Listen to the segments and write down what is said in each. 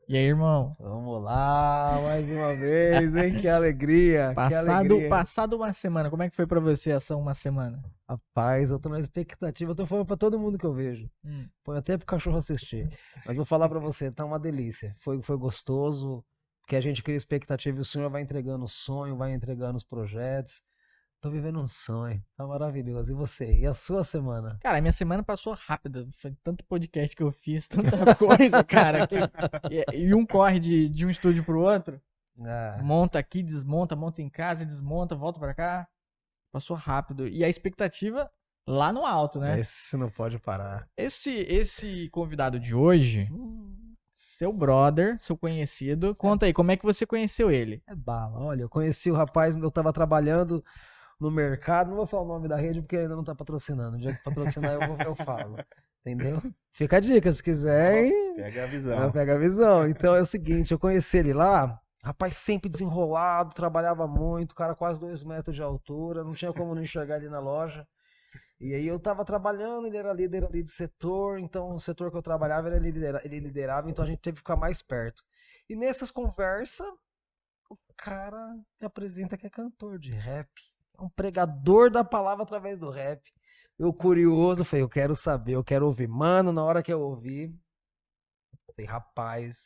E aí, irmão? Vamos lá, mais uma vez, hein? Que alegria, que alegria. Passado uma semana, como é que foi pra você essa uma semana? Rapaz, eu tô na expectativa, eu tô falando pra todo mundo que eu vejo. Põe até pro cachorro assistir. Mas vou falar pra você, tá uma delícia. Foi gostoso, porque a gente cria expectativa e o Senhor vai entregando o sonho, vai entregando os projetos. Tô vivendo um sonho, tá maravilhoso. E você? E a sua semana? Cara, a minha semana passou rápida. Foi tanto podcast que eu fiz, tanta coisa, cara. E um corre de um estúdio pro outro. Ah, Monta aqui, desmonta, monta em casa, desmonta, volta pra cá. Passou rápido. E a expectativa lá no alto, né? esse não pode parar. Esse convidado de hoje, seu brother, seu conhecido, conta aí, como é que você conheceu ele? É bala. Olha, eu conheci o rapaz quando eu tava trabalhando no mercado. Não vou falar o nome da rede porque ainda não tá patrocinando. O dia que patrocinar eu falo. Entendeu? Fica a dica, se quiser, hein? Pega a visão. Pega a visão. Então é o seguinte, eu conheci ele lá, rapaz sempre desenrolado, trabalhava muito, cara quase 2 metros de altura, não tinha como não enxergar ele na loja. E aí eu tava trabalhando, ele era líder ali de setor, então o setor que eu trabalhava ele liderava, então a gente teve que ficar mais perto. E nessas conversas, o cara me apresenta que é cantor de rap. É um pregador da palavra através do rap. Eu curioso, falei, eu quero saber, eu quero ouvir. Mano, na hora que eu ouvi, falei, rapaz,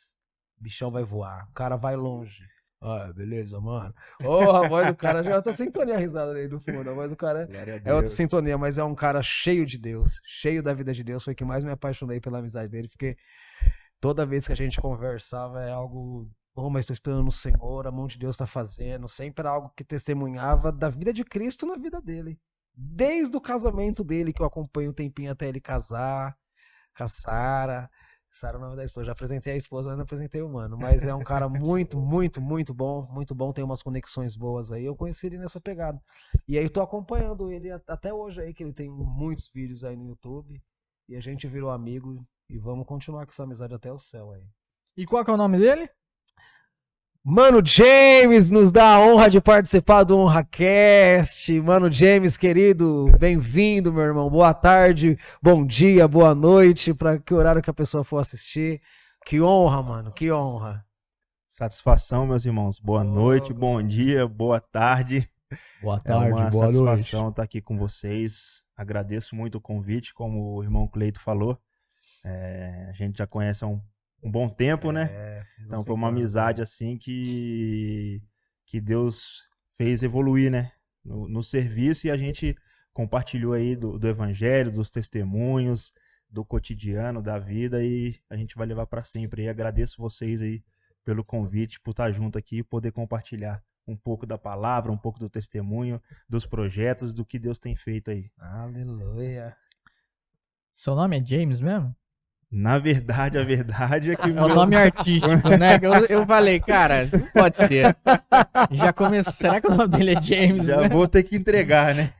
o bichão vai voar, o cara vai longe. Ah, beleza, mano. Oh, a voz do cara já tá sintonia a risada aí do fundo. A voz do cara Glória a é outra Deus. sintonia, mas é um cara cheio de Deus, cheio da vida de Deus. Foi que mais me apaixonei pela amizade dele, porque toda vez que a gente conversava é algo, oh, mas estou esperando no Senhor, a mão de Deus está fazendo. Sempre era algo que testemunhava da vida de Cristo na vida dele. Desde o casamento dele, que eu acompanho um tempinho até ele casar, com a Sara. Sara é o nome da esposa. Já apresentei a esposa, mas não apresentei o mano. Mas é um cara muito, muito, muito bom. Muito bom, tem umas conexões boas aí. Eu conheci ele nessa pegada. E aí eu tô acompanhando ele até hoje aí, que ele tem muitos vídeos aí no YouTube. E a gente virou amigo. E vamos continuar com essa amizade até o céu aí. E qual que é o nome dele? Mano James nos dá a honra de participar do HonraCast. Mano James, querido, bem-vindo, meu irmão. Boa tarde, bom dia, boa noite, para que horário que a pessoa for assistir. Que honra, mano, que honra. Satisfação, meus irmãos. Boa noite, bom dia, boa tarde. Boa É uma satisfação estar aqui com vocês. Agradeço muito o convite, como o irmão Cleito falou. A gente já conhece há um bom tempo, né? Então foi uma amizade assim que Deus fez evoluir, né? No serviço, e a gente compartilhou aí do evangelho, dos testemunhos, do cotidiano, da vida, e a gente vai levar para sempre. E agradeço vocês aí pelo convite, por estar junto aqui e poder compartilhar um pouco da palavra, um pouco do testemunho, dos projetos, do que Deus tem feito aí. Aleluia. Seu nome é James mesmo? Na verdade, a verdade é que É o nome artístico, né? Eu falei, cara, não pode ser. Já começou. Será que o nome dele é James? já né? vou ter que entregar, né?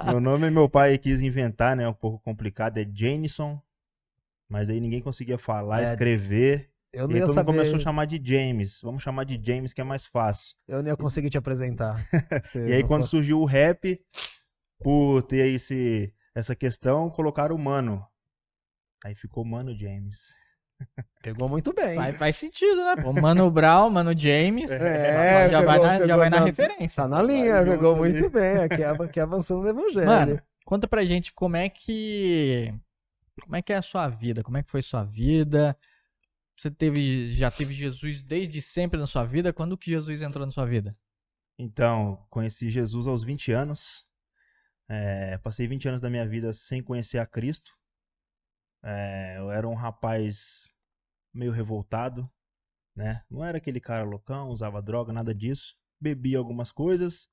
Meu nome, meu pai quis inventar, né? Um pouco complicado, é Jameson. Mas aí ninguém conseguia falar, escrever. Eu não E ia aí todo mundo começou a saber, chamar de James. Vamos chamar de James, que é mais fácil. eu não ia conseguir te apresentar. E aí quando surgiu o rap, por ter aí essa questão, colocaram o Mano. Aí ficou Mano James. Pegou muito bem. Faz sentido, né? Pô, Mano Brown, Mano James. Já vai na referência. Tá na linha, Vai pegou junto muito ali. bem. Aqui avançando no evangelho. Mano, conta pra gente como é que é a sua vida? Como é que foi sua vida? Você já teve Jesus desde sempre na sua vida? Quando que Jesus entrou na sua vida? Então, conheci Jesus aos 20 anos. Passei 20 anos da minha vida sem conhecer a Cristo. Eu era um rapaz meio revoltado, né? Não era aquele cara loucão, usava droga, nada disso. Bebia algumas coisas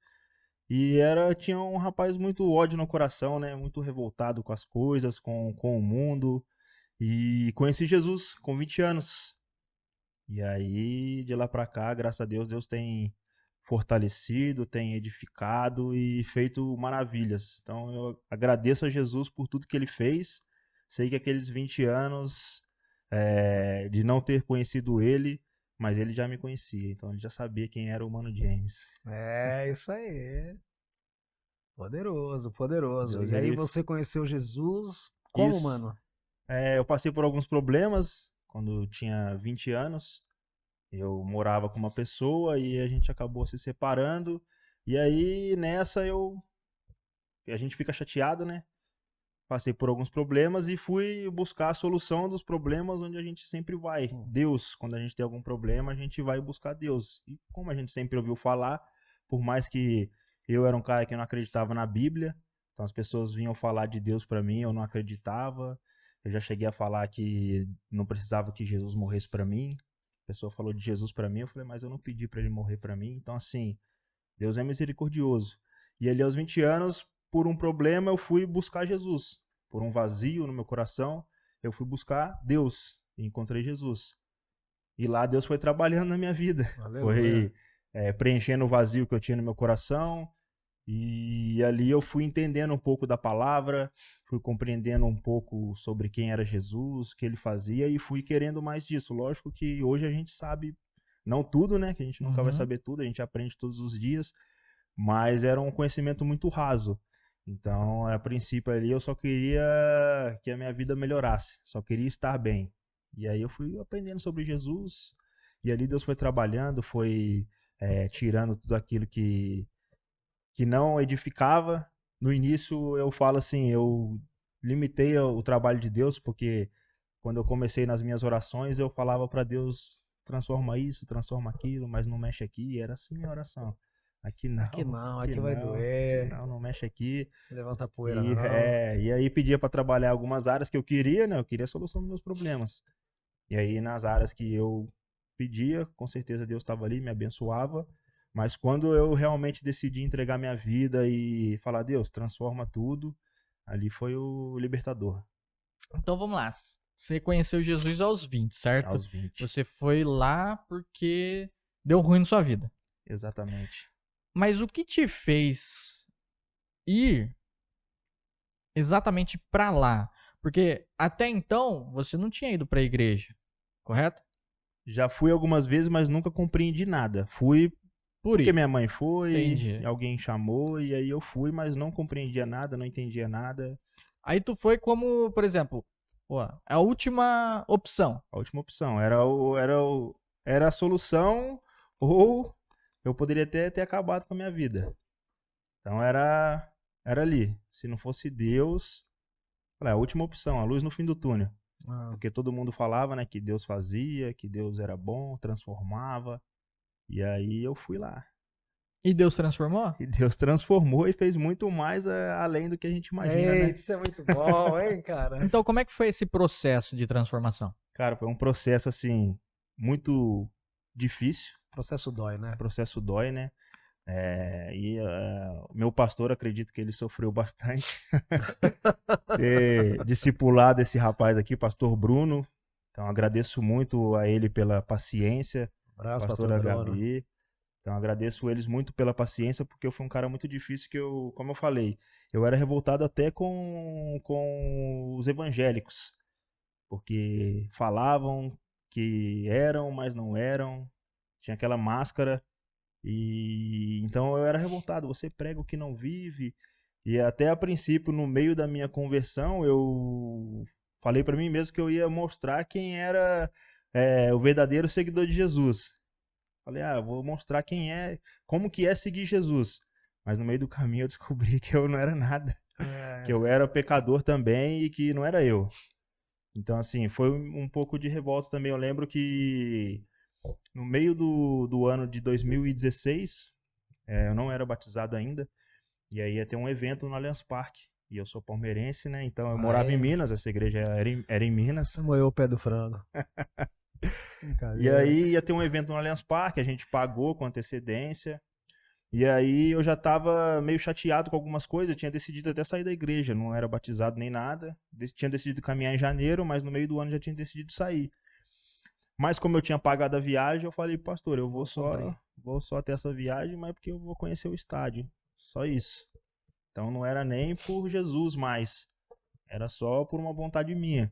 e tinha um rapaz muito ódio no coração, né? Muito revoltado com as coisas, com o mundo. E conheci Jesus com 20 anos. E aí, de lá pra cá, graças a Deus, Deus tem fortalecido, tem edificado e feito maravilhas. Então eu agradeço a Jesus por tudo que ele fez. Sei que aqueles 20 anos de não ter conhecido ele, mas ele já me conhecia, então ele já sabia quem era o Mano James. É, isso aí. Poderoso, poderoso. Deus, E aí ele- você conheceu Jesus como, Isso. mano? Eu passei por alguns problemas quando eu tinha 20 anos. Eu morava com uma pessoa e a gente acabou se separando. E aí, nessa, a gente fica chateado, né? Passei por alguns problemas e fui buscar a solução dos problemas onde a gente sempre vai. Deus, quando a gente tem algum problema, a gente vai buscar Deus. E como a gente sempre ouviu falar, por mais que eu era um cara que não acreditava na Bíblia, então as pessoas vinham falar de Deus pra mim, eu não acreditava. Eu já cheguei a falar que não precisava que Jesus morresse pra mim. A pessoa falou de Jesus pra mim, eu falei, mas eu não pedi pra ele morrer pra mim. Então assim, Deus é misericordioso. E ali aos 20 anos, por um problema, eu fui buscar Jesus. Por um vazio no meu coração, eu fui buscar Deus e encontrei Jesus. E lá Deus foi trabalhando na minha vida. Aleluia. Foi preenchendo o vazio que eu tinha no meu coração. E ali eu fui entendendo um pouco da palavra, fui compreendendo um pouco sobre quem era Jesus, o que ele fazia e fui querendo mais disso. Lógico que hoje a gente sabe, não tudo, né? Que a gente nunca vai saber tudo, a gente aprende todos os dias, mas era um conhecimento muito raso. Então, a princípio ali, eu só queria que a minha vida melhorasse, só queria estar bem. E aí eu fui aprendendo sobre Jesus, e ali Deus foi trabalhando, foi tirando tudo aquilo que não edificava. No início eu falo assim, eu limitei o trabalho de Deus, porque quando eu comecei nas minhas orações, eu falava para Deus, transforma isso, transforma aquilo, mas não mexe aqui, era assim minha oração. Aqui não, Aqui vai doer. não mexe aqui. Levanta a poeira, E, não. e aí pedia para trabalhar algumas áreas que eu queria, né? Eu queria a solução dos meus problemas. E aí nas áreas que eu pedia, com certeza Deus estava ali, me abençoava. Mas quando eu realmente decidi entregar minha vida e falar, Deus, transforma tudo, ali foi o libertador, Então vamos lá. Você conheceu Jesus aos 20, certo? aos 20. Você foi lá porque deu ruim na sua vida. Exatamente. Mas o que te fez ir exatamente pra lá? Porque até então você não tinha ido pra igreja, correto? Já fui algumas vezes, mas nunca compreendi nada. Fui Por porque ir. minha mãe foi, Entendi. alguém chamou, e aí eu fui, mas não compreendia nada, não entendia nada. Aí tu foi como, por exemplo, pô, é a última opção. A última opção. Era a solução, ou eu poderia até ter acabado com a minha vida. Então era ali. Se não fosse Deus, a última opção, a luz no fim do túnel. Porque todo mundo falava, né, que Deus fazia, que Deus era bom, transformava. E aí eu fui lá. E Deus transformou? E Deus transformou e fez muito mais além do que a gente imagina, né? Eita, isso é muito bom, hein, cara? Então como é que foi esse processo de transformação? Cara, foi um processo assim muito difícil. O processo dói, né? O processo dói, né? O meu pastor, acredito que ele sofreu bastante ter discipulado esse rapaz aqui, pastor Bruno. Então agradeço muito a ele pela paciência, Abraço, pastora pastor Bruno. Gabi. Então agradeço eles muito pela paciência, porque eu fui um cara muito difícil que como eu falei, eu era revoltado até com os evangélicos, porque falavam que eram, mas não eram, tinha aquela máscara. E então eu era revoltado. Você prega o que não vive. E até a princípio, no meio da minha conversão, eu falei para mim mesmo que eu ia mostrar quem era o verdadeiro seguidor de Jesus. Falei, vou mostrar como que é seguir Jesus. Mas no meio do caminho eu descobri que eu não era nada, que eu era pecador também e que não era eu. Então assim, foi um pouco de revolta também. Eu lembro que no meio do ano de 2016, eu não era batizado ainda, e aí ia ter um evento no Allianz Parque. E eu sou palmeirense, né? Então eu morava em Minas, essa igreja era em Minas. Você moeu o pé do frango. E aí ia ter um evento no Allianz Parque, a gente pagou com antecedência. E aí eu já estava meio chateado com algumas coisas, eu tinha decidido até sair da igreja, não era batizado nem nada. Tinha decidido caminhar em janeiro, mas no meio do ano já tinha decidido sair. Mas como eu tinha pagado a viagem, eu falei, pastor, eu vou só ter essa viagem, mas porque eu vou conhecer o estádio. Só isso. Então não era nem por Jesus mais. Era só por uma vontade minha.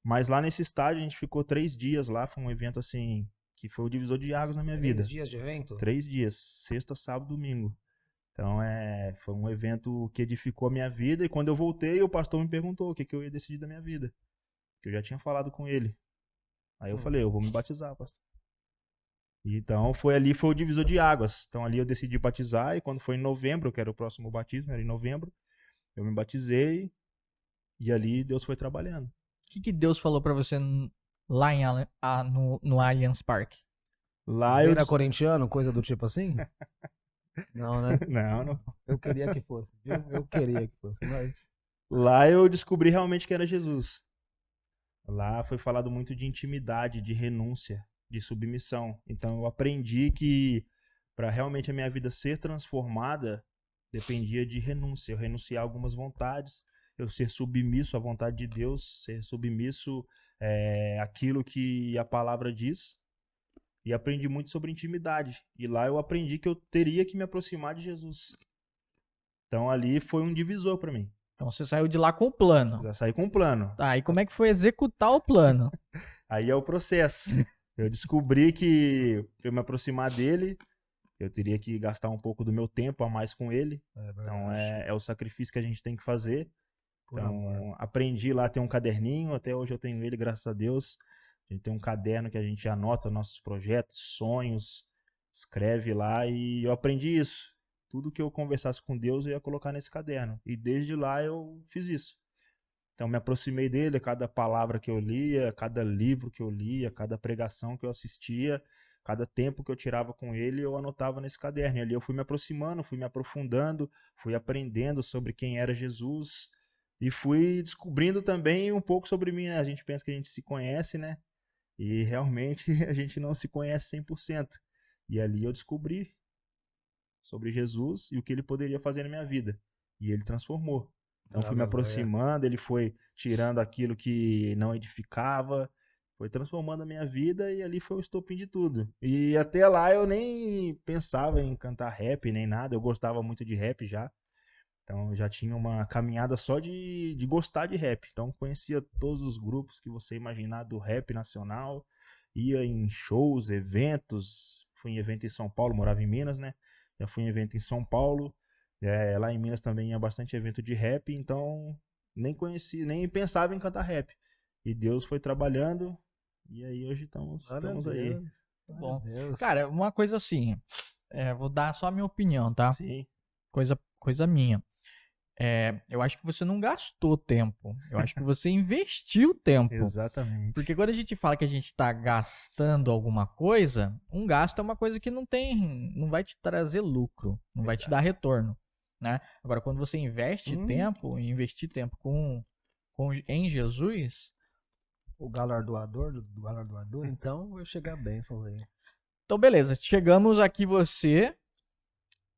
Mas lá nesse estádio a gente ficou 3 dias lá. Foi um evento assim, que foi o divisor de águas na minha vida. 3 dias de evento? 3 dias. Sexta, sábado, domingo. Então foi um evento que edificou a minha vida. E quando eu voltei, o pastor me perguntou o que eu ia decidir da minha vida. Que eu já tinha falado com ele. Aí eu falei, eu vou me batizar, pastor. Então foi o divisor de águas. Então ali eu decidi batizar e quando foi em novembro, que era o próximo batismo, era em novembro, eu me batizei e ali Deus foi trabalhando. O que Deus falou pra você lá no Allianz Parque? Lá eu Vira corintiano, coisa do tipo assim? Não, né? não. Eu queria que fosse, viu? Eu queria que fosse, mas... Lá eu descobri realmente que era Jesus. Lá foi falado muito de intimidade, de renúncia, de submissão. Então eu aprendi que para realmente a minha vida ser transformada, dependia de renúncia. Eu renunciar a algumas vontades, eu ser submisso à vontade de Deus, ser submisso àquilo que a palavra diz. E aprendi muito sobre intimidade. E lá eu aprendi que eu teria que me aproximar de Jesus. Então ali foi um divisor para mim. Então você saiu de lá com o plano. Já saí com um plano. Tá, e como é que foi executar o plano? Aí é o processo. Eu descobri que para eu me aproximar dele, eu teria que gastar um pouco do meu tempo a mais com ele. Então é o sacrifício que a gente tem que fazer. Então aprendi lá a ter um caderninho, até hoje eu tenho ele, graças a Deus. A gente tem um caderno que a gente anota nossos projetos, sonhos, escreve lá e eu aprendi isso. Tudo que eu conversasse com Deus eu ia colocar nesse caderno. E desde lá eu fiz isso. Então me aproximei dele, cada palavra que eu lia, cada livro que eu lia, cada pregação que eu assistia, cada tempo que eu tirava com ele, eu anotava nesse caderno. E ali eu fui me aproximando, fui me aprofundando, fui aprendendo sobre quem era Jesus e fui descobrindo também um pouco sobre mim, né? A gente pensa que a gente se conhece, né? E realmente a gente não se conhece 100%. E ali eu descobri sobre Jesus e o que ele poderia fazer na minha vida. E ele transformou. Então fui me aproximando, ele foi tirando aquilo que não edificava, foi transformando a minha vida e ali foi o estopim de tudo. E até lá eu nem pensava em cantar rap nem nada, eu gostava muito de rap já. Então eu já tinha uma caminhada só de gostar de rap. Então conhecia todos os grupos que você imaginar do rap nacional, ia em shows, eventos, fui em evento em São Paulo, morava em Minas, né? Já fui em evento em São Paulo. Lá em Minas também ia bastante evento de rap, então nem conhecia, nem pensava em cantar rap. E Deus foi trabalhando, e aí hoje estamos aí. Bom, cara, uma coisa assim, vou dar só a minha opinião, tá? Sim. Coisa minha. Eu acho que você não gastou tempo, eu acho que você investiu tempo. Exatamente. Porque quando a gente fala que a gente está gastando alguma coisa, um gasto é uma coisa que não vai te trazer lucro, não vai te dar retorno, né? Agora, quando você investe tempo, investir tempo em Jesus, o galardoador, então vai chegar bênçãos aí. Então, beleza, chegamos aqui você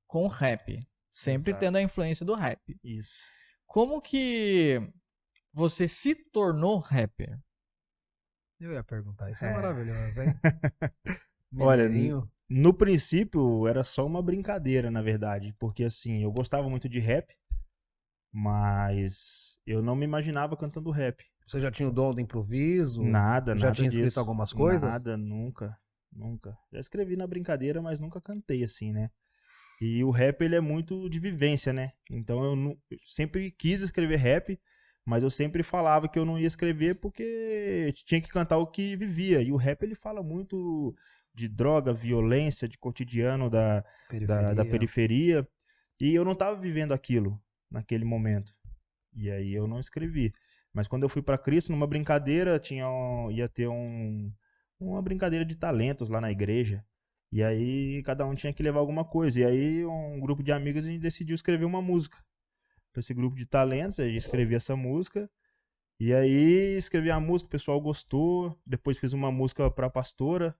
com rap, sempre Exato. tendo a influência do rap. Isso. Como que você se tornou rapper? Eu ia perguntar, isso é maravilhoso, hein? Olha, no princípio era só uma brincadeira, na verdade, porque assim, eu gostava muito de rap, mas eu não me imaginava cantando rap. Você já tinha o dom do improviso? Nada Já tinha disso. escrito algumas coisas? Nada, nunca. Já escrevi na brincadeira, mas nunca cantei assim, né? E o rap, ele é muito de vivência, né? Então eu sempre quis escrever rap, mas eu sempre falava que eu não ia escrever porque tinha que cantar o que vivia. E o rap, ele fala muito de droga, violência, de cotidiano da periferia. E eu não estava vivendo aquilo naquele momento. E aí eu não escrevi. Mas quando eu fui para Cristo, numa brincadeira, ia ter uma brincadeira de talentos lá na igreja. E aí cada um tinha que levar alguma coisa. E aí um grupo de amigos, a gente decidiu escrever uma música. Para esse grupo de talentos, a gente escrevia essa música. E aí escrevi a música, o pessoal gostou. Depois fiz uma música para a pastora,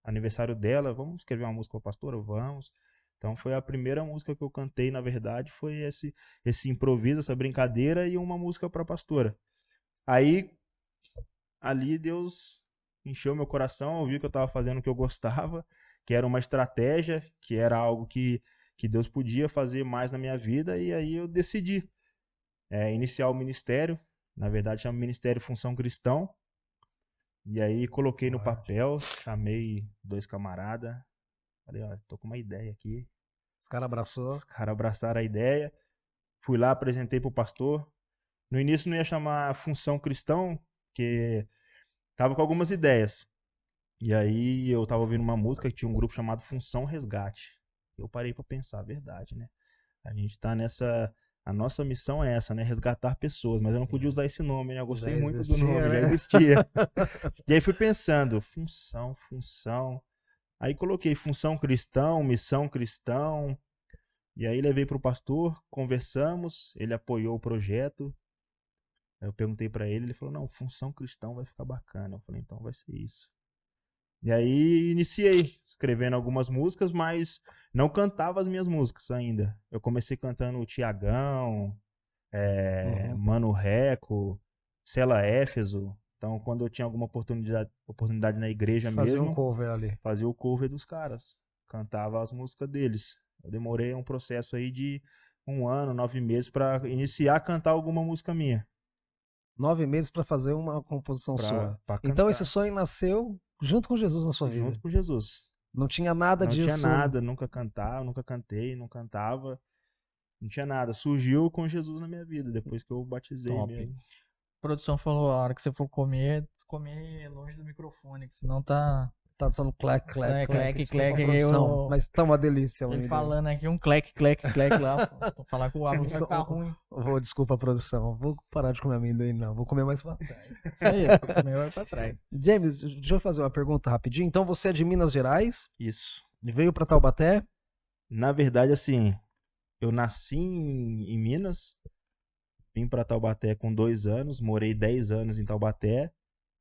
aniversário dela. Vamos escrever uma música para a pastora? Vamos. Então foi a primeira música que eu cantei, na verdade, foi esse improviso, essa brincadeira e uma música para a pastora. Aí ali Deus encheu meu coração, viu que eu estava fazendo o que eu gostava, que era uma estratégia, que era algo que Deus podia fazer mais na minha vida, e aí eu decidi iniciar o ministério, na verdade chama Ministério Função Cristão, e aí coloquei no papel, chamei 2 camaradas, falei, ó, tô com uma ideia aqui. Os caras abraçaram a ideia, fui lá, apresentei pro pastor. No início não ia chamar Função Cristão, porque tava com algumas ideias. E aí eu tava ouvindo uma música que tinha um grupo chamado Função Resgate. Eu parei pra pensar, verdade, né? A gente tá nessa... A nossa missão é essa, né? Resgatar pessoas. Mas eu não podia usar esse nome, né? Eu gostei Já muito do existia, nome, já né? existia. E aí fui pensando, função. Aí coloquei função cristão, missão cristão. E aí levei pro pastor, conversamos, ele apoiou o projeto. Aí eu perguntei pra ele, ele falou, não, função cristão vai ficar bacana. Eu falei, então vai ser isso. E aí iniciei escrevendo algumas músicas, mas não cantava as minhas músicas ainda. Eu comecei cantando o Tiagão, Uhum. Mano Reco, Cela Éfeso. Então, quando eu tinha alguma oportunidade na igreja Fazer um mesmo, cover ali. fazia o cover dos caras. Cantava as músicas deles. Eu demorei um processo aí de 1 ano, 9 meses pra iniciar a cantar alguma música minha. 9 meses pra fazer uma composição sua. Pra Então esse cantar. sonho nasceu junto com Jesus na sua vida. Junto com Jesus. Não tinha nada Não tinha disso. nada, nunca cantava, nunca cantei, não cantava. Não tinha nada. Surgiu com Jesus na minha vida, depois que eu batizei Top. mesmo. A produção falou, a hora que você for comer longe do microfone, que senão tá... Tá dando clack, É, clack, clack. clack, Desculpa, clack, produção, eu- mas tá uma delícia. Ele amendoim. falando aqui um clack lá, vou falar que o áudio vai ficar ruim. Desculpa, produção. Vou parar de comer amendoim, não. Vou comer mais pra trás. Isso aí, comer vai pra trás. James, deixa eu fazer uma pergunta rapidinho. Então você é de Minas Gerais, Isso. veio pra Taubaté. Na verdade, assim, eu nasci em Minas, vim pra Taubaté com 2 anos, morei 10 anos em Taubaté,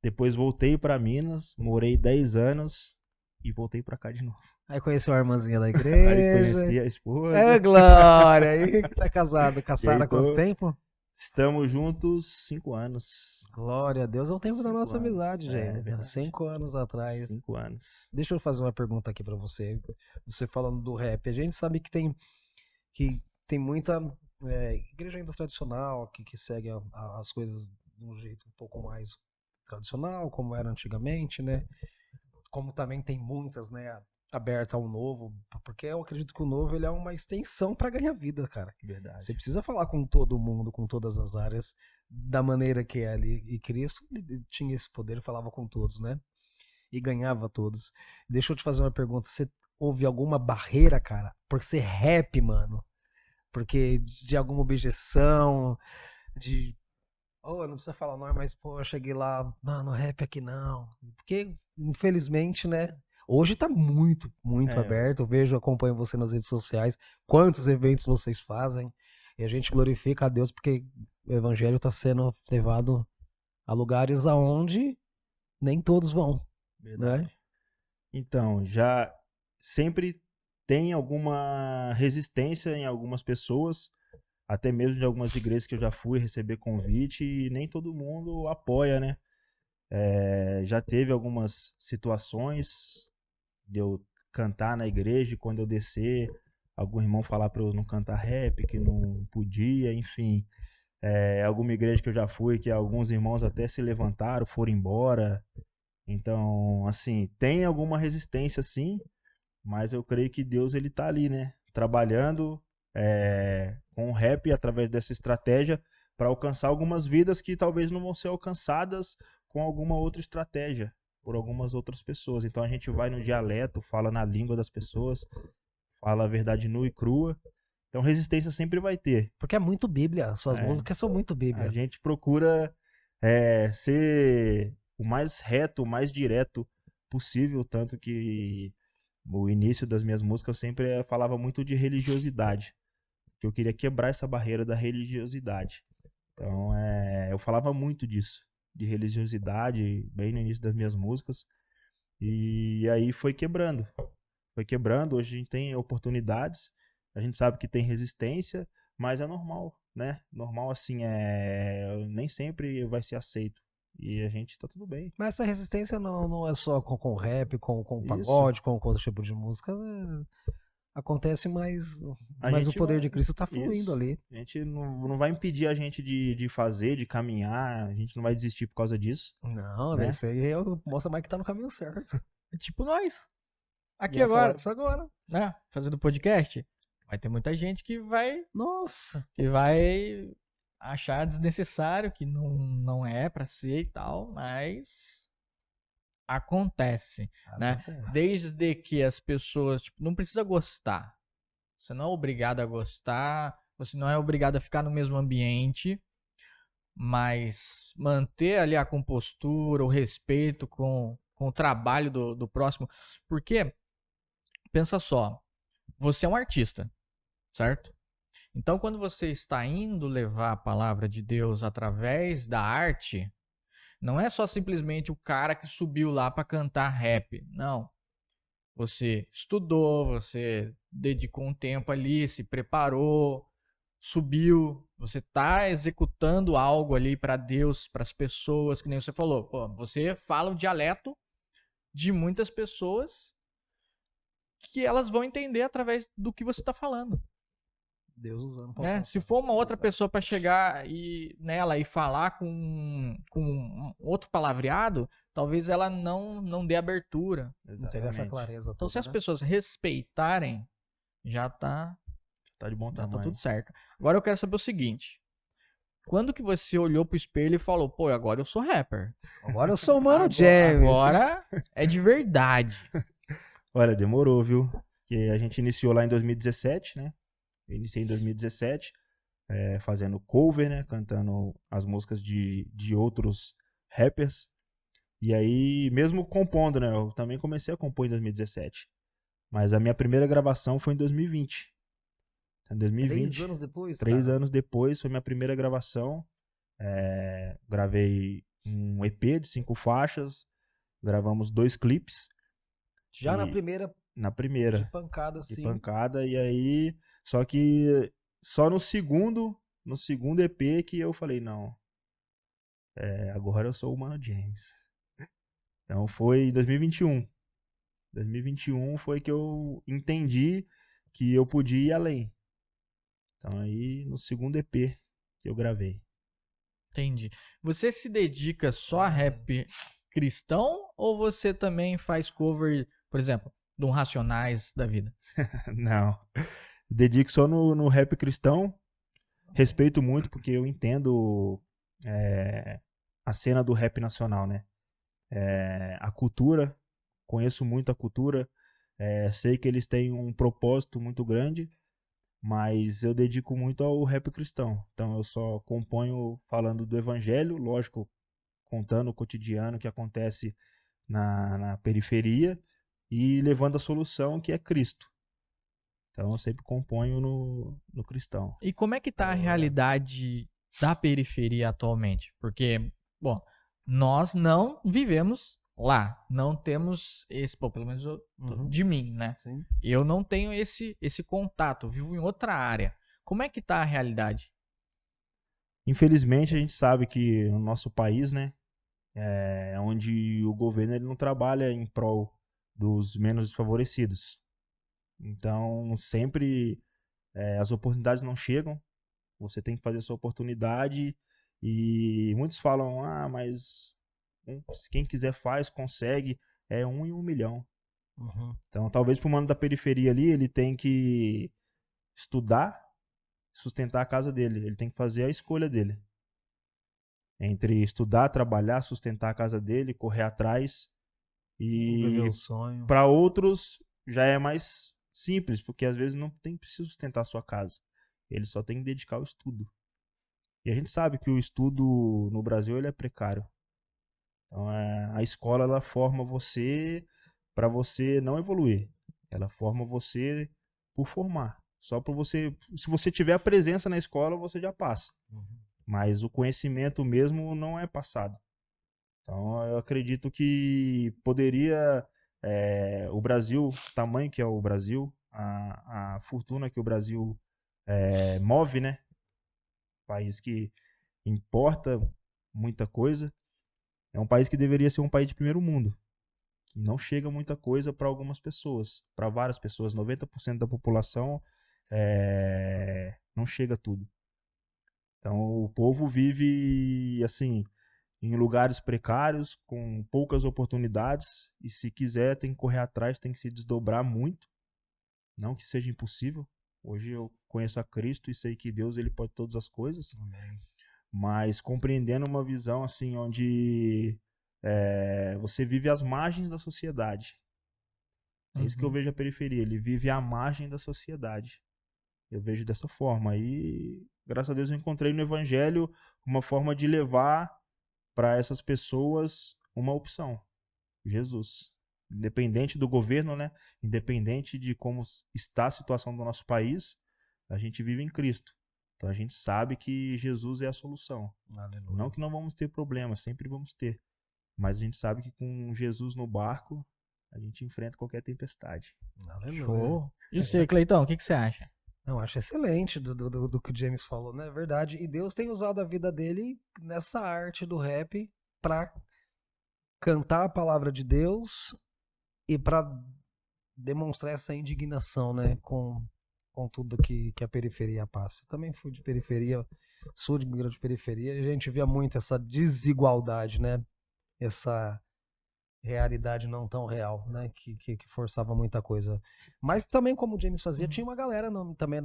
depois voltei pra Minas, morei 10 anos e voltei pra cá de novo. Aí conheceu a irmãzinha da Aí igreja. conheci a esposa. É, Glória. Aí que tá casado. Caçaram há E aí quanto tô- tempo? Estamos juntos 5 anos. Glória a Deus, é o tempo da 5 nossa anos. amizade, É, James. verdade. 5 anos atrás. 5 anos. Deixa eu fazer uma pergunta aqui pra você. Você falando do rap, a gente sabe que tem muita igreja ainda tradicional que segue as coisas de um jeito um pouco mais tradicional, como era antigamente, né? Como também tem muitas, né, aberta ao novo, porque eu acredito que o novo ele é uma extensão pra ganhar vida, cara. Verdade. Você precisa falar com todo mundo, com todas as áreas, da maneira que é ali. E Cristo ele tinha esse poder, falava com todos, né? E ganhava todos. Deixa eu te fazer uma pergunta. Você houve alguma barreira, cara, por ser rap, mano? Porque de alguma objeção, de... Oh, não precisa falar o nome, mas, pô, eu cheguei lá, mano, rap aqui não. Porque, infelizmente, né? Hoje tá muito, muito É. aberto. Eu vejo, acompanho você nas redes sociais, quantos eventos vocês fazem. E a gente glorifica a Deus porque o evangelho tá sendo levado a lugares aonde nem todos vão, Verdade. né? Então, já sempre tem alguma resistência em algumas pessoas, até mesmo de algumas igrejas que eu já fui receber convite e nem todo mundo apoia, né? Já teve algumas situações de eu cantar na igreja e quando eu descer, algum irmão falar pra eu não cantar rap, que não podia, enfim. Alguma igreja que eu já fui, que alguns irmãos até se levantaram, foram embora. Então, assim, tem alguma resistência sim, mas eu creio que Deus ele tá ali, né? Trabalhando com o rap através dessa estratégia para alcançar algumas vidas que talvez não vão ser alcançadas com alguma outra estratégia por algumas outras pessoas. Então a gente vai no dialeto, fala na língua das pessoas, fala a verdade nua e crua. Então resistência sempre vai ter. Porque é muito Bíblia. Suas É. músicas são muito A Bíblia. gente procura ser o mais reto, o mais direto possível, tanto que o início das minhas músicas eu sempre falava muito de religiosidade, que eu queria quebrar essa barreira da religiosidade. Então, eu falava muito disso, de religiosidade, bem no início das minhas músicas, e aí foi quebrando. Hoje a gente tem oportunidades, a gente sabe que tem resistência, mas é normal, né? Normal assim, nem sempre vai ser aceito. E a gente tá tudo bem. Mas essa resistência não é só com rap, com Isso. pagode, com outro tipo de música. Acontece, mas o gente poder vai- de Cristo tá fluindo Isso. ali. A gente não vai impedir a gente de fazer, de caminhar, a gente não vai desistir por causa disso. Não, Né? isso aí mostra mais que tá no caminho certo. É tipo nós. Aqui Ia falar agora, disso agora. né? Fazendo podcast, vai ter muita gente que vai Nossa. achar desnecessário, que não é pra ser e tal, mas acontece, né? Acontece. Desde que as pessoas, tipo, não precisa gostar. Você não é obrigado a gostar, você não é obrigado a ficar no mesmo ambiente, mas manter ali a compostura, o respeito com o trabalho do próximo. Porque, pensa só, você é um artista, certo? Então, quando você está indo levar a palavra de Deus através da arte, não é só simplesmente o cara que subiu lá para cantar rap. Não. Você estudou, você dedicou um tempo ali, se preparou, subiu, você está executando algo ali para Deus, para as pessoas, que nem você falou. Pô, você fala o dialeto de muitas pessoas que elas vão entender através do que você está falando. Deus usando. Né? Se for uma outra pessoa para chegar nela e falar com um outro palavreado, talvez ela não dê abertura. Não teve essa Exatamente. clareza Então, se toda, as né? pessoas respeitarem, já tá Tá de bom Já tá tamanho. tudo certo. Agora eu quero saber o seguinte. Quando que você olhou pro espelho e falou, pô, agora eu sou rapper? Agora eu sou o Mano Agora- James. Agora é de verdade. Olha, demorou, viu? Porque a gente iniciou lá em 2017, né? Eu iniciei em 2017, fazendo cover, né? Cantando as músicas de outros rappers. E aí, mesmo compondo, né? Eu também comecei a compor em 2017. Mas a minha primeira gravação foi em 2020. Em 2020, 3 anos depois, 3 cara. anos depois, foi minha primeira gravação. Gravei um EP de 5 faixas. Gravamos 2 clipes. Já na E primeira na de primeira. pancada, De assim. pancada, e aí, só que só no segundo EP que eu falei, não, agora eu sou o Mano James. Então foi em 2021. 2021 foi que eu entendi que eu podia ir além. Então aí, no segundo EP que eu gravei. Entendi. Você se dedica só a rap cristão ou você também faz cover, por exemplo, de um Racionais da vida? Não, dedico só no rap cristão. Respeito muito porque eu entendo a cena do rap nacional, né? A cultura, conheço muito a cultura, sei que eles têm um propósito muito grande, mas eu dedico muito ao rap cristão. Então eu só componho falando do evangelho, lógico, contando o cotidiano que acontece na periferia e levando a solução que é Cristo. Então eu sempre componho no cristão. E como é que tá a realidade da periferia atualmente? Porque, bom, nós não vivemos lá, não temos esse, pô, pelo menos de mim, né? Sim. Eu não tenho esse contato, eu vivo em outra área. Como é que tá a realidade? Infelizmente a gente sabe que no nosso país, né, onde o governo ele não trabalha em prol dos menos desfavorecidos. Então sempre as oportunidades não chegam, você tem que fazer a sua oportunidade e muitos falam, mas quem quiser faz, consegue, é 1 em 1 milhão. Então talvez para o mano da periferia ali, ele tem que estudar, sustentar a casa dele, ele tem que fazer a escolha dele. Entre estudar, trabalhar, sustentar a casa dele, correr atrás. Viver E o sonho. para outros já é mais simples, porque às vezes não tem preciso sustentar a sua casa. Ele só tem que dedicar ao estudo. E a gente sabe que o estudo no Brasil ele é precário. Então a escola ela forma você para você não evoluir. Ela forma você por formar. Só para você, se você tiver a presença na escola, você já passa. Mas o conhecimento mesmo não é passado. Então eu acredito que poderia o Brasil, o tamanho que é o Brasil, a fortuna que o Brasil move, né? País que importa muita coisa. É um país que deveria ser um país de primeiro mundo. Que não chega muita coisa para algumas pessoas. Para várias pessoas, 90% da população não chega tudo. Então o povo vive assim em lugares precários, com poucas oportunidades, e se quiser tem que correr atrás, tem que se desdobrar muito, não que seja impossível. Hoje eu conheço a Cristo e sei que Deus ele pode todas as coisas, Amém. mas compreendendo uma visão assim onde você vive às margens da sociedade. É isso que eu vejo a periferia. Ele vive à margem da sociedade. Eu vejo dessa forma. E, graças a Deus, eu encontrei no Evangelho uma forma de levar para essas pessoas uma opção. Jesus. Independente do governo, né? Independente de como está a situação do nosso país, a gente vive em Cristo. Então a gente sabe que Jesus é a solução. Aleluia. Não que não vamos ter problemas, sempre vamos ter. Mas a gente sabe que com Jesus no barco, a gente enfrenta qualquer tempestade. Aleluia. Show. E você, Cleitão, o que você acha? Não, acho excelente do que o James falou, né? É verdade. E Deus tem usado a vida dele nessa arte do rap pra cantar a palavra de Deus e pra demonstrar essa indignação, né? Com tudo que a periferia passa. Eu também fui de periferia, sou de grande periferia, e a gente via muito essa desigualdade, né? Essa realidade não tão real, né? Que forçava muita coisa. Mas também, como o James fazia, tinha uma galera também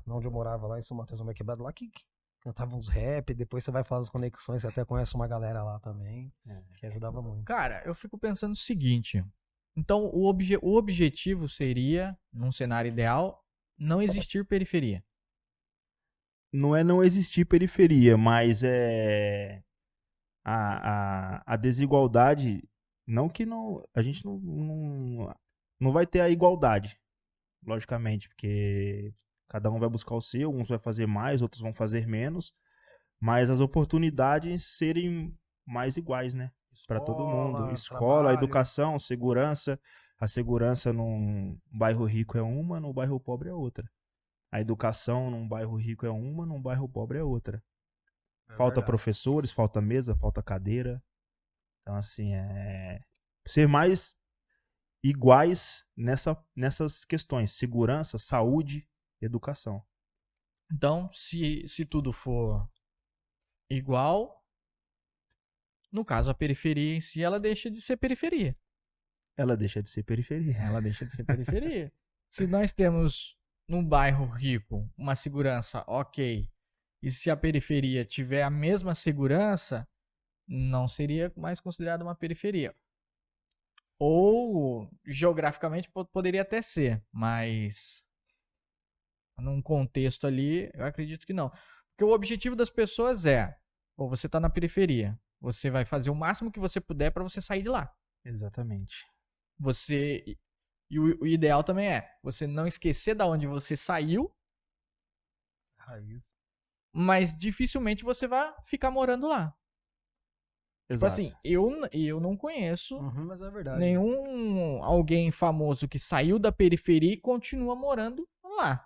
onde eu morava, lá em São Mateus, no Meio Quebrado, lá que cantava uns rap, depois você vai falar das conexões, você até conhece uma galera lá também, que ajudava muito. Cara, eu fico pensando o seguinte. Então, o objetivo seria, num cenário ideal, não existir periferia. Não é não existir periferia, mas a desigualdade, não que não, a gente não vai ter a igualdade, logicamente, porque cada um vai buscar o seu, uns vai fazer mais, outros vão fazer menos, mas as oportunidades serem mais iguais, né? Para todo mundo. Escola, trabalho. educação, segurança. A segurança num bairro rico é uma, no bairro pobre é outra. A educação num bairro rico é uma, num bairro pobre é outra. Falta professores, falta mesa, falta cadeira. Então, assim, ser mais iguais nessas questões. Segurança, saúde, educação. Então, se tudo for igual, no caso, a periferia em si, ela deixa de ser periferia. Ela deixa de ser periferia. Ela deixa de ser periferia. Se nós temos num bairro rico uma segurança ok, e se a periferia tiver a mesma segurança, não seria mais considerada uma periferia. Ou, geograficamente, poderia até ser, mas num contexto ali, eu acredito que não. Porque o objetivo das pessoas ou você está na periferia, você vai fazer o máximo que você puder para você sair de lá. Exatamente. O ideal também é você não esquecer da onde você saiu, mas dificilmente você vai ficar morando lá. Exato. Tipo assim, eu não conheço Mas é verdade. nenhum alguém famoso que saiu da periferia e continua morando lá.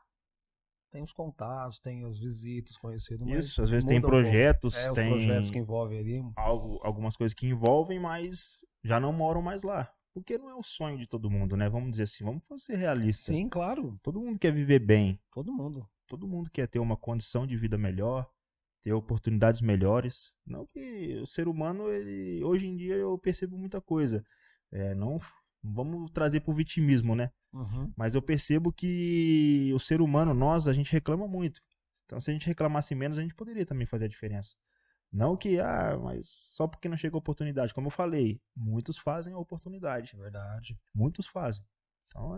Tem os contatos, tem os visitos conhecidos, mas Isso, às vezes tem muda um pouco. projetos, os tem projetos que envolvem ali. algumas coisas que envolvem, mas já não moram mais lá. Porque não é o sonho de todo mundo, né? Vamos dizer assim, vamos ser realistas. Sim, claro. Todo mundo quer viver bem. Todo mundo. Todo mundo quer ter uma condição de vida melhor, ter oportunidades melhores. Não que o ser humano, hoje em dia eu percebo muita coisa. Não vamos trazer pro vitimismo, né? Mas eu percebo que o ser humano, a gente reclama muito. Então, se a gente reclamasse menos, a gente poderia também fazer a diferença. Não que, mas só porque não chega a oportunidade. Como eu falei, muitos fazem a oportunidade. É verdade. Muitos fazem. Então,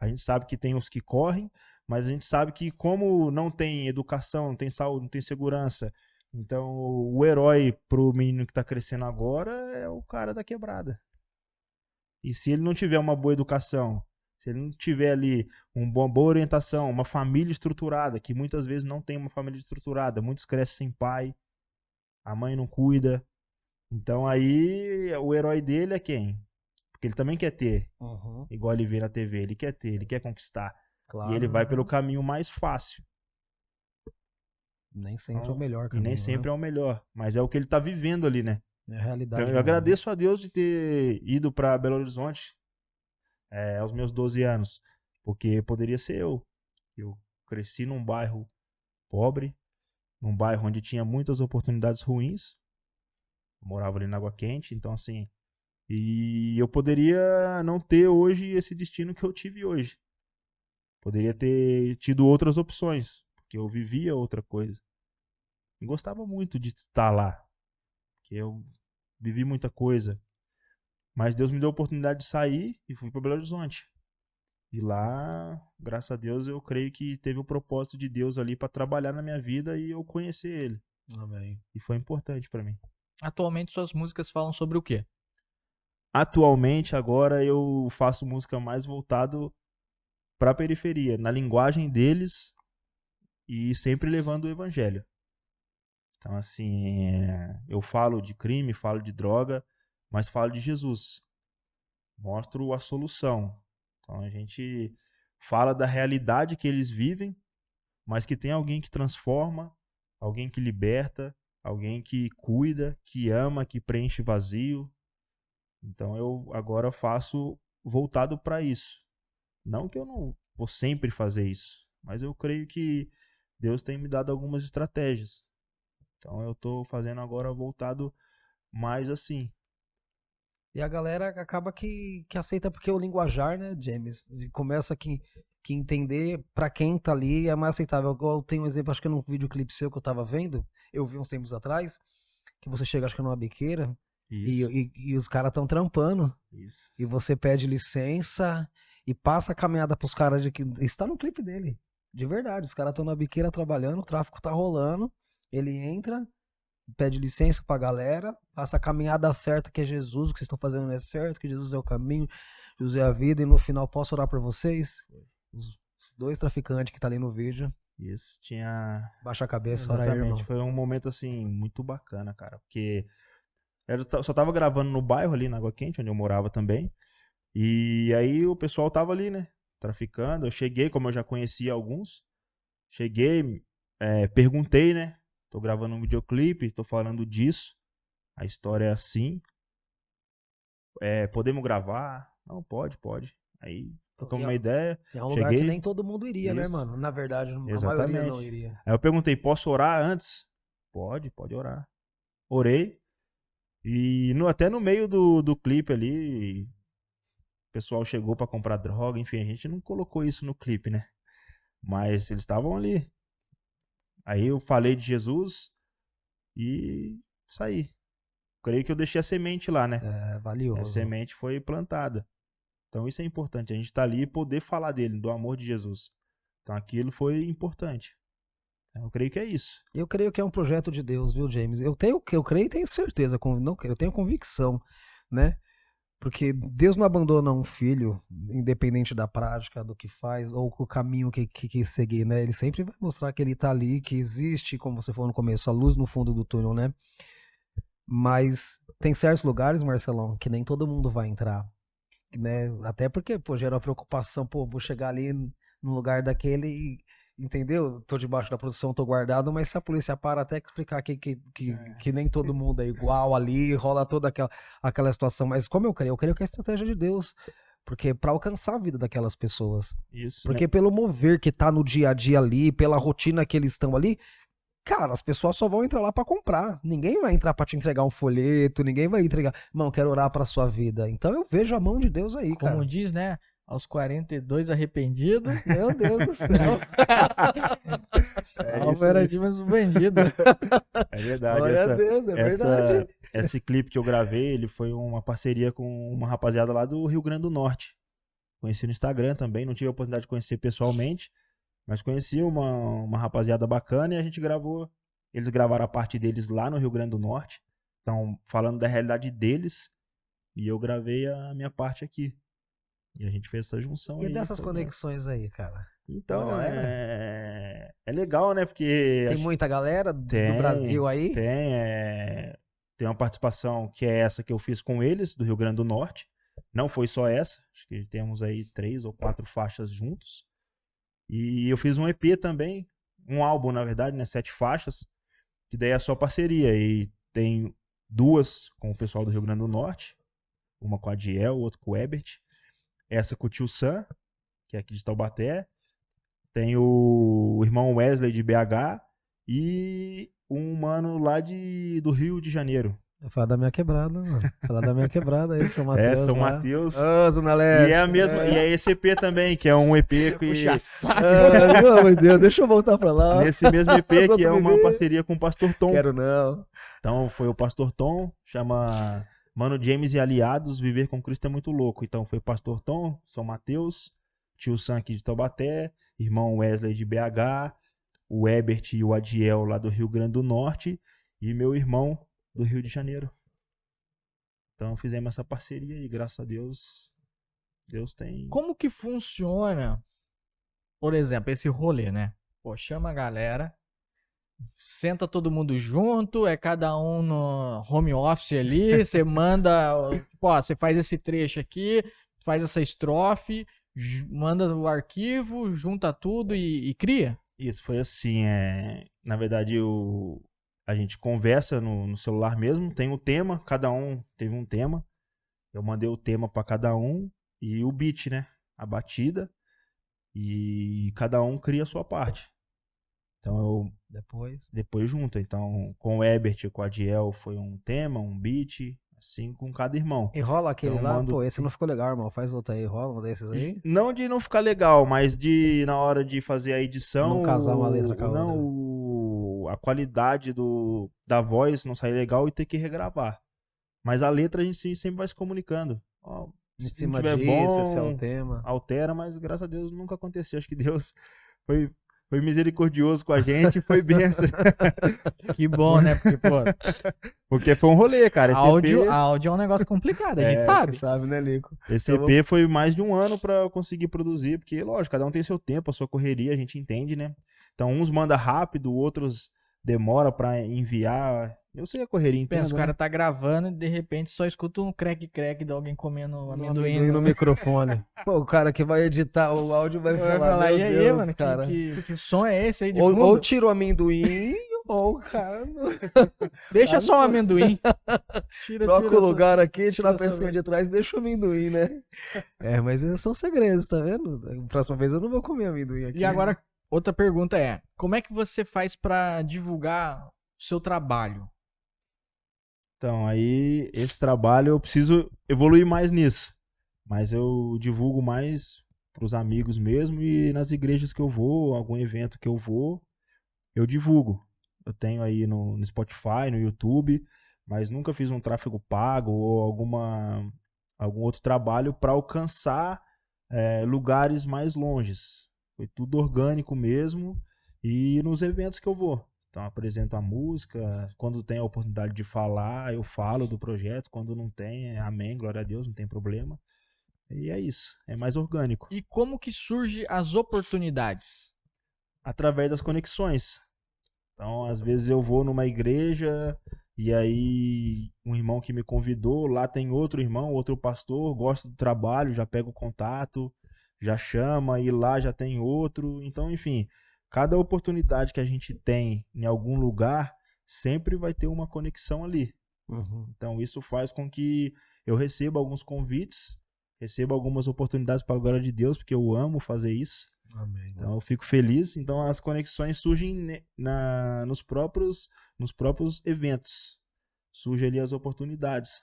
a gente sabe que tem os que correm, mas a gente sabe que como não tem educação, não tem saúde, não tem segurança, então o herói pro menino que tá crescendo agora é o cara da quebrada. E se ele não tiver uma boa educação, se ele não tiver ali uma boa orientação, uma família estruturada, que muitas vezes não tem uma família estruturada, muitos crescem sem pai, a mãe não cuida. Então aí o herói dele é quem? Porque ele também quer ter, igual ele vê na TV, ele quer ter, ele quer conquistar. Claro. E ele vai pelo caminho mais fácil. Nem sempre é o melhor caminho. E nem sempre é o melhor, mas é o que ele tá vivendo ali, né? É a realidade. Então, eu agradeço a Deus de ter ido para Belo Horizonte aos meus 12 anos, porque poderia ser eu. Eu cresci num bairro pobre, num bairro onde tinha muitas oportunidades ruins. Eu morava ali na Água Quente, então assim, e eu poderia não ter hoje esse destino que eu tive hoje. Poderia ter tido outras opções, porque eu vivia outra coisa. Eu gostava muito de estar lá, porque eu vivi muita coisa. Mas Deus me deu a oportunidade de sair e fui para Belo Horizonte. E lá, graças a Deus, eu creio que teve o propósito de Deus ali para trabalhar na minha vida e eu conhecer Ele. Amém. E foi importante para mim. Atualmente suas músicas falam sobre o quê? Atualmente, agora, eu faço música mais voltado para a periferia, na linguagem deles e sempre levando o evangelho. Então, assim, eu falo de crime, falo de droga, mas falo de Jesus. Mostro a solução. Então, a gente fala da realidade que eles vivem, mas que tem alguém que transforma, alguém que liberta, alguém que cuida, que ama, que preenche vazio. Então, eu agora faço voltado para isso. Não que eu não vou sempre fazer isso, mas eu creio que Deus tem me dado algumas estratégias. Então eu tô fazendo agora voltado mais assim. E a galera acaba que aceita porque o linguajar, né, James, começa que entender pra quem tá ali é mais aceitável. Eu tenho um exemplo, acho que num videoclipe seu que eu tava vendo, eu vi uns tempos atrás, que você chega, acho que numa biqueira, Isso. e os caras tão trampando, Isso. e você pede licença e passa a caminhada pros caras de que está no clipe dele, de verdade, os caras estão na biqueira trabalhando, o tráfico tá rolando, ele entra, pede licença pra galera, passa a caminhada certa, que é Jesus, o que vocês estão fazendo é certo, que Jesus é o caminho, Jesus é a vida, e no final posso orar por vocês? Os dois traficantes que tá ali no vídeo, Isso tinha. baixa a cabeça, ora aí, Exatamente. irmão. Foi um momento assim muito bacana, cara, porque eu só tava gravando no bairro ali na Água Quente, onde eu morava também. E aí o pessoal tava ali, né, traficando. Eu cheguei, como eu já conhecia alguns, cheguei, perguntei, né? Tô gravando um videoclipe, tô falando disso. A história é assim. Podemos gravar? Não, pode. Aí, trocamos uma ideia. É um lugar cheguei. que nem todo mundo iria, né, Isso. mano? Na verdade, a maioria Exatamente. não iria. Aí eu perguntei, posso orar antes? Pode orar. Orei. E até no meio do clipe ali, o pessoal chegou pra comprar droga. Enfim, a gente não colocou isso no clipe, né? Mas eles estavam ali. Aí eu falei de Jesus e saí. Creio que eu deixei a semente lá, né? É valioso. A semente foi plantada. Então isso é importante. A gente tá ali e poder falar dele, do amor de Jesus. Então aquilo foi importante. Eu creio que é isso. Eu creio que é um projeto de Deus, viu, James? Eu creio e tenho certeza, eu tenho convicção, né? Porque Deus não abandona um filho, independente da prática, do que faz, ou o caminho que seguir, né? Ele sempre vai mostrar que ele tá ali, que existe, como você falou no começo, a luz no fundo do túnel, né? Mas tem certos lugares, Marcelão, que nem todo mundo vai entrar, né? Até porque, pô, gera uma preocupação, pô, vou chegar ali no lugar daquele e, entendeu? Tô debaixo da produção, tô guardado, mas se a polícia para até que explicar que nem todo mundo é igual ali, rola toda aquela situação. Mas como eu creio que é a estratégia de Deus, porque para alcançar a vida daquelas pessoas. Isso. Porque pelo mover que tá no dia a dia ali, pela rotina que eles estão ali, cara, as pessoas só vão entrar lá pra comprar. Ninguém vai entrar pra te entregar um folheto, ninguém vai entregar, irmão, quero orar pra sua vida. Então eu vejo a mão de Deus aí, cara. Como diz, né? Aos 42 arrependido. Meu Deus do céu. É isso Era aí. de mais um bandido. É verdade. Glória a Deus, é verdade. Esse clipe que eu gravei, ele foi uma parceria com uma rapaziada lá do Rio Grande do Norte. Conheci no Instagram também, não tive a oportunidade de conhecer pessoalmente, mas conheci uma rapaziada bacana e a gente gravou. Eles gravaram a parte deles lá no Rio Grande do Norte. Então, falando da realidade deles, e eu gravei a minha parte aqui. E a gente fez essa junção E aí. dessas conexões aí, cara? Então, Olha, é legal, né? Porque Tem muita galera do Brasil aí? Tem uma participação que é essa que eu fiz com eles, do Rio Grande do Norte. Não foi só essa, acho que temos aí 3 ou 4 faixas juntos. E eu fiz um EP também, um álbum, na verdade, né? 7 faixas, que daí é só parceria. E tem 2 com o pessoal do Rio Grande do Norte, uma com a Diel, outra com o Ebert. Essa com o Tio Sam, que é aqui de Taubaté. Tem o irmão Wesley de BH e um mano lá do Rio de Janeiro. Falar da minha quebrada, mano. Falar da minha quebrada aí, São Mateus. São lá. Mateus. Zona Leste. E é a mesma, e é esse EP também, que é um EP que Puxa saco. Meu Deus, deixa eu voltar pra lá. nesse mesmo EP Só que é tu uma beber. parceria com o Pastor Tom. Quero não. Então foi o pastor Tom, chama Mano James e Aliados, Viver com Cristo é muito louco. Então foi o pastor Tom, São Mateus, tio Sam aqui de Taubaté, irmão Wesley de BH, o Ebert e o Adiel lá do Rio Grande do Norte e meu irmão do Rio de Janeiro. Então fizemos essa parceria e graças a Deus, Deus tem... Como que funciona, por exemplo, esse rolê, né? Pô, chama a galera, senta todo mundo junto, é cada um no home office ali, você manda, ó, você faz esse trecho aqui, faz essa estrofe, manda o arquivo, junta tudo e cria? Isso foi assim, na verdade a gente conversa no celular mesmo, tem um tema, cada um teve um tema, eu mandei o tema para cada um e o beat, né, a batida, e cada um cria a sua parte. Então eu depois junta, então com o Ebert e com o Adiel foi um tema, um beat, assim com cada irmão. E rola aquele Então, lá, mando- pô, esse não ficou legal, irmão, faz outro aí, rola um desses aí? Não de não ficar legal, mas de na hora de fazer a edição, Não casar uma letra com a outra. a qualidade da voz não sair legal e ter que regravar. Mas a letra a gente sempre vai se comunicando. Ó, Em se cima não tiver disso, esse é o bom, tema. altera, mas graças a Deus nunca aconteceu. Acho que Deus foi misericordioso com a gente, foi benção. Que bom, né? Porque, pô, Porque foi um rolê, cara. Esse áudio é um negócio complicado, a gente sabe. Você sabe, né, Lico? Esse Então, EP foi mais de um ano pra eu conseguir produzir, porque, lógico, cada um tem seu tempo, a sua correria, a gente entende, né? Então, uns manda rápido, outros demora pra enviar. Eu sei a correria, Pensa, entendo, o cara né? tá gravando e de repente só escuta um crack de alguém comendo amendoim. no microfone. Pô, o cara que vai editar o áudio vai Vai falar, falar, meu e aí, Deus, mano, cara. que som é esse aí de Ou fundo? tira o amendoim, ou o cara... Não... Deixa só o amendoim. Tira Troca o só- lugar aqui, tira a tira só- pecinha de trás e deixa o amendoim, né? É, mas são segredos, tá vendo? Próxima vez eu não vou comer amendoim aqui. E agora, outra pergunta é, como é que você faz pra divulgar o seu trabalho? Então, aí, esse trabalho eu preciso evoluir mais nisso. Mas eu divulgo mais pros amigos mesmo e nas igrejas que eu vou, algum evento que eu vou, eu divulgo. Eu tenho aí no Spotify, no YouTube, mas nunca fiz um tráfego pago ou algum outro trabalho para alcançar lugares mais longes. Foi tudo orgânico mesmo e nos eventos que eu vou. Então apresento a música, quando tem a oportunidade de falar, eu falo do projeto, quando não tem, amém, glória a Deus, não tem problema. E é isso, é mais orgânico. E como que surgem as oportunidades? Através das conexões. Então, às vezes eu vou numa igreja e aí um irmão que me convidou, lá tem outro irmão, outro pastor, gosta do trabalho, já pega o contato, já chama e lá já tem outro. Então, enfim, cada oportunidade que a gente tem em algum lugar, sempre vai ter uma conexão ali. Uhum. Então, isso faz com que eu receba alguns convites, receba algumas oportunidades para a glória de Deus, porque eu amo fazer isso. Amém. Então eu fico feliz. Então as conexões surgem nos próprios eventos. Surgem ali as oportunidades.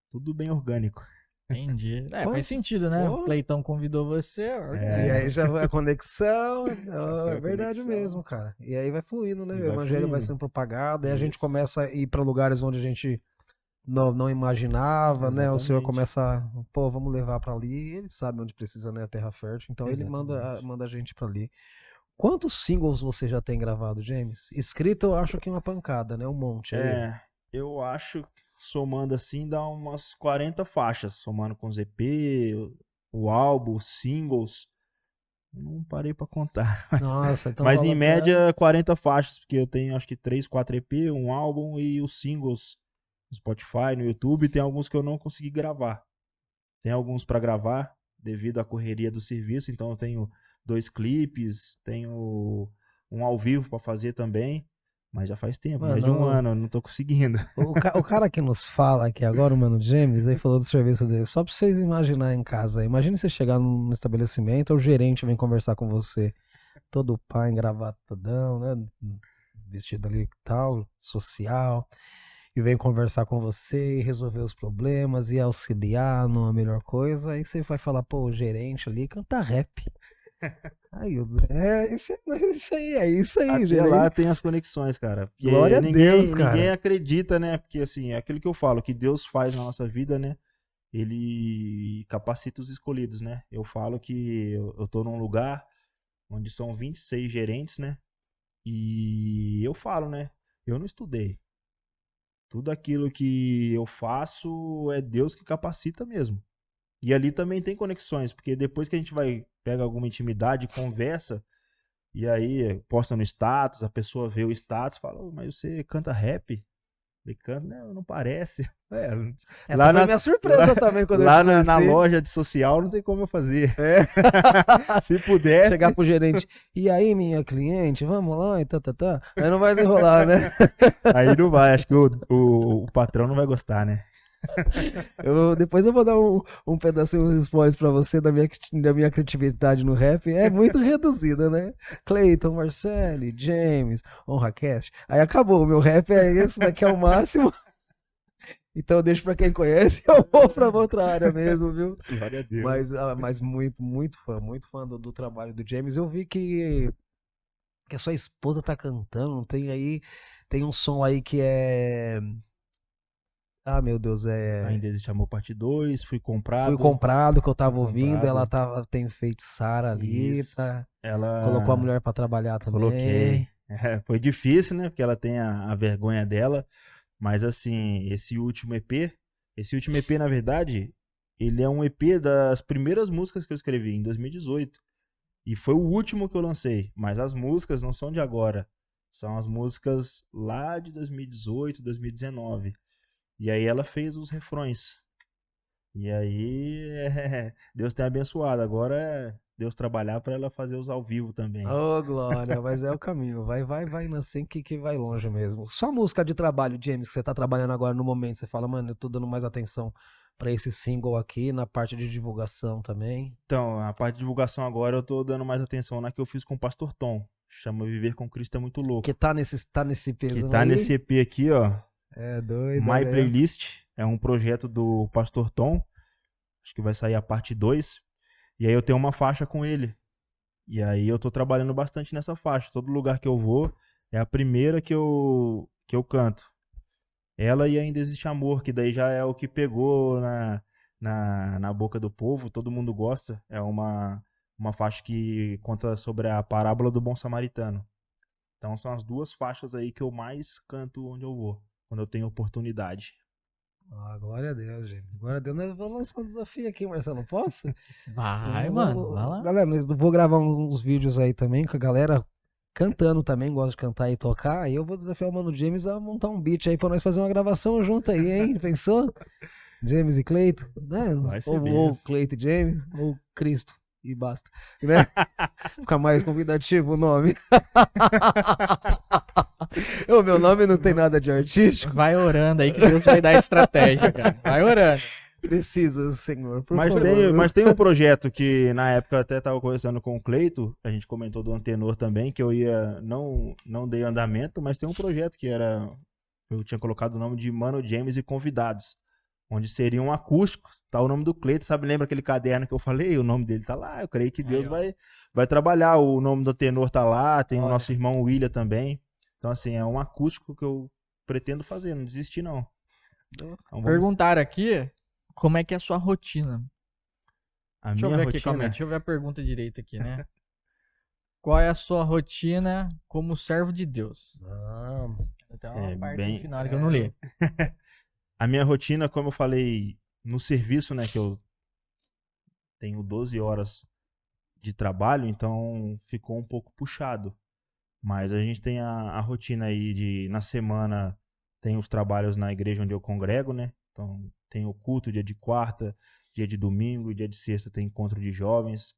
Tudo bem orgânico. Entendi. É, Pô, faz sentido, né? pô. O Cleitão convidou você. E aí já vai a conexão. É a verdade conexão. mesmo, cara. E aí vai fluindo, né? E O vai evangelho vai fluindo. sendo propagado. Aí a gente Isso. começa a ir para lugares onde a gente não imaginava, né? O Senhor Exatamente. começa, pô, vamos levar para ali. Ele sabe onde precisa, né? A terra fértil. Então ele Exatamente. manda a gente para ali. Quantos singles você já tem gravado, James? Escrito eu acho que uma pancada, né? Um monte. Aí. Eu acho que somando assim dá umas 40 faixas. Somando com ZP, o álbum, os singles. Não parei pra contar. Nossa, então Mas vale em a média 40 faixas, porque eu tenho acho que 3, 4 EP, um álbum e os singles no Spotify, no YouTube. Tem alguns que eu não consegui gravar. Tem alguns pra gravar devido à correria do serviço, então eu tenho 2 clipes, tenho um ao vivo pra fazer também, mas já faz tempo, mais de um ano, eu não tô conseguindo. O cara que nos fala aqui agora, o Mano James, aí falou do serviço dele. Só pra vocês imaginarem em casa. Imagine você chegar num estabelecimento, o gerente vem conversar com você. Todo pá, engravatadão, né? Vestido ali e tal, social. E vem conversar com você e resolver os problemas e auxiliar numa melhor coisa. Aí você vai falar, pô, o gerente ali canta rap. Aí, é isso aí, Até gente. lá tem as conexões, cara. Porque Glória a Deus, ninguém cara. acredita, né? Porque assim, é aquilo que eu falo, que Deus faz na nossa vida, né? Ele capacita os escolhidos, né? Eu falo que eu tô num lugar onde são 26 gerentes, né? E eu falo, né? Eu não estudei. Tudo aquilo que eu faço é Deus que capacita mesmo. E ali também tem conexões, porque depois que a gente pega alguma intimidade, conversa, e aí posta no status, a pessoa vê o status e fala, "Ô, mas você canta rap?" Ele canta, não, não parece. É, Essa lá foi na, minha lá, surpresa também quando eu te lá na conheci. loja de social não tem como eu fazer. É. Se Chegar pudesse, pro gerente, e aí, minha cliente, vamos lá, e tá. Aí não vai desenrolar, né? aí não vai. Acho que o patrão não vai gostar, né? Depois eu vou dar um pedacinho, uns spoilers pra você da minha criatividade no rap. É muito reduzida, né? Clayton, Marcelli, James, HonraCast. Aí acabou, o meu rap é esse, daqui é o máximo. Então eu deixo pra quem conhece, eu vou pra outra área mesmo, viu? Glória a Deus. Mas muito fã do trabalho do James. Eu vi que a sua esposa tá cantando, tem um som aí que é... Ah, meu Deus, Ainda existe Amor Parte 2, Fui Fui Comprado. comprado, que eu tava Fui ouvindo, ela Comprado. tem feitiçara ali, Isso. tá? Colocou a Ela mulher pra trabalhar coloquei. também. Foi difícil, né? Porque ela tem a vergonha dela. Mas assim, esse último EP, na verdade, ele é um EP das primeiras músicas que eu escrevi em 2018. E foi o último que eu lancei. Mas as músicas não são de agora. São as músicas lá de 2018, 2019. E aí ela fez os refrões. E aí, Deus tem abençoado. Agora é Deus trabalhar para ela fazer os ao vivo também. Ô, Glória, mas é o caminho. Vai assim que vai longe mesmo. Só música de trabalho, James, que você tá trabalhando agora no momento. Você fala, mano, eu tô dando mais atenção pra esse single aqui, na parte de divulgação também. Então, a parte de divulgação agora eu tô dando mais atenção na que eu fiz com o Pastor Tom. Chama Viver com Cristo é Muito Que Louco. tá nesse Que pesão tá nesse aí. EP aqui, ó. É doido, é My mesmo. Playlist. É um projeto do Pastor Tom. Acho que vai sair a parte 2. E aí eu tenho uma faixa com ele. E aí eu tô trabalhando bastante nessa faixa. Todo lugar que eu vou é a primeira que eu canto. Ela e Ainda Existe Amor, que daí já é o que pegou na boca do povo, todo mundo gosta. É uma faixa que conta sobre a parábola do bom samaritano. Então são as duas faixas aí que eu mais canto onde eu vou, quando eu tenho oportunidade. Ah, glória a Deus, gente. Glória a Deus. Nós vamos lançar um desafio aqui, Marcelo. Posso? Vai, mano, vai lá. Galera, eu vou gravar uns vídeos aí também com a galera cantando também, gosto de cantar e tocar. Aí eu vou desafiar o Mano James a montar um beat aí pra nós fazer uma gravação junto aí, hein? Pensou? James e Cleito, né? Vai ser Ou benção. Cleito e James, ou Cristo e basta, né? Fica mais convidativo o nome. O meu nome não tem nada de artístico. Vai orando aí que Deus vai dar estratégia, cara. Vai orando. Precisa, Senhor, por Mas favor. mas tem um projeto que na época eu até estava conversando com o Cleito, a gente comentou do Antenor também, que eu não dei andamento, mas tem um projeto que eu tinha colocado o nome de Mano James e Convidados, onde seriam acústicos, tá o nome do Cleito, sabe, lembra aquele caderno que eu falei? O nome dele tá lá, eu creio que Deus vai trabalhar, o nome do Antenor tá lá, tem o Olha. nosso irmão William também, então assim, é um acústico que eu pretendo fazer, não desisti não. Então, vamos, Perguntaram aqui como é que é a sua rotina. a Deixa eu minha ver aqui, calma aí, rotina... deixa eu ver a pergunta direita aqui, né? Qual é a sua rotina como servo de Deus? Tem uma É parte bem, no final que eu não li. A minha rotina, como eu falei, no serviço, né, que eu tenho 12 horas de trabalho, então ficou um pouco puxado. Mas a gente tem a rotina aí na semana, tem os trabalhos na igreja onde eu congrego, né? Então tem o culto dia de quarta, dia de domingo, dia de sexta tem encontro de jovens.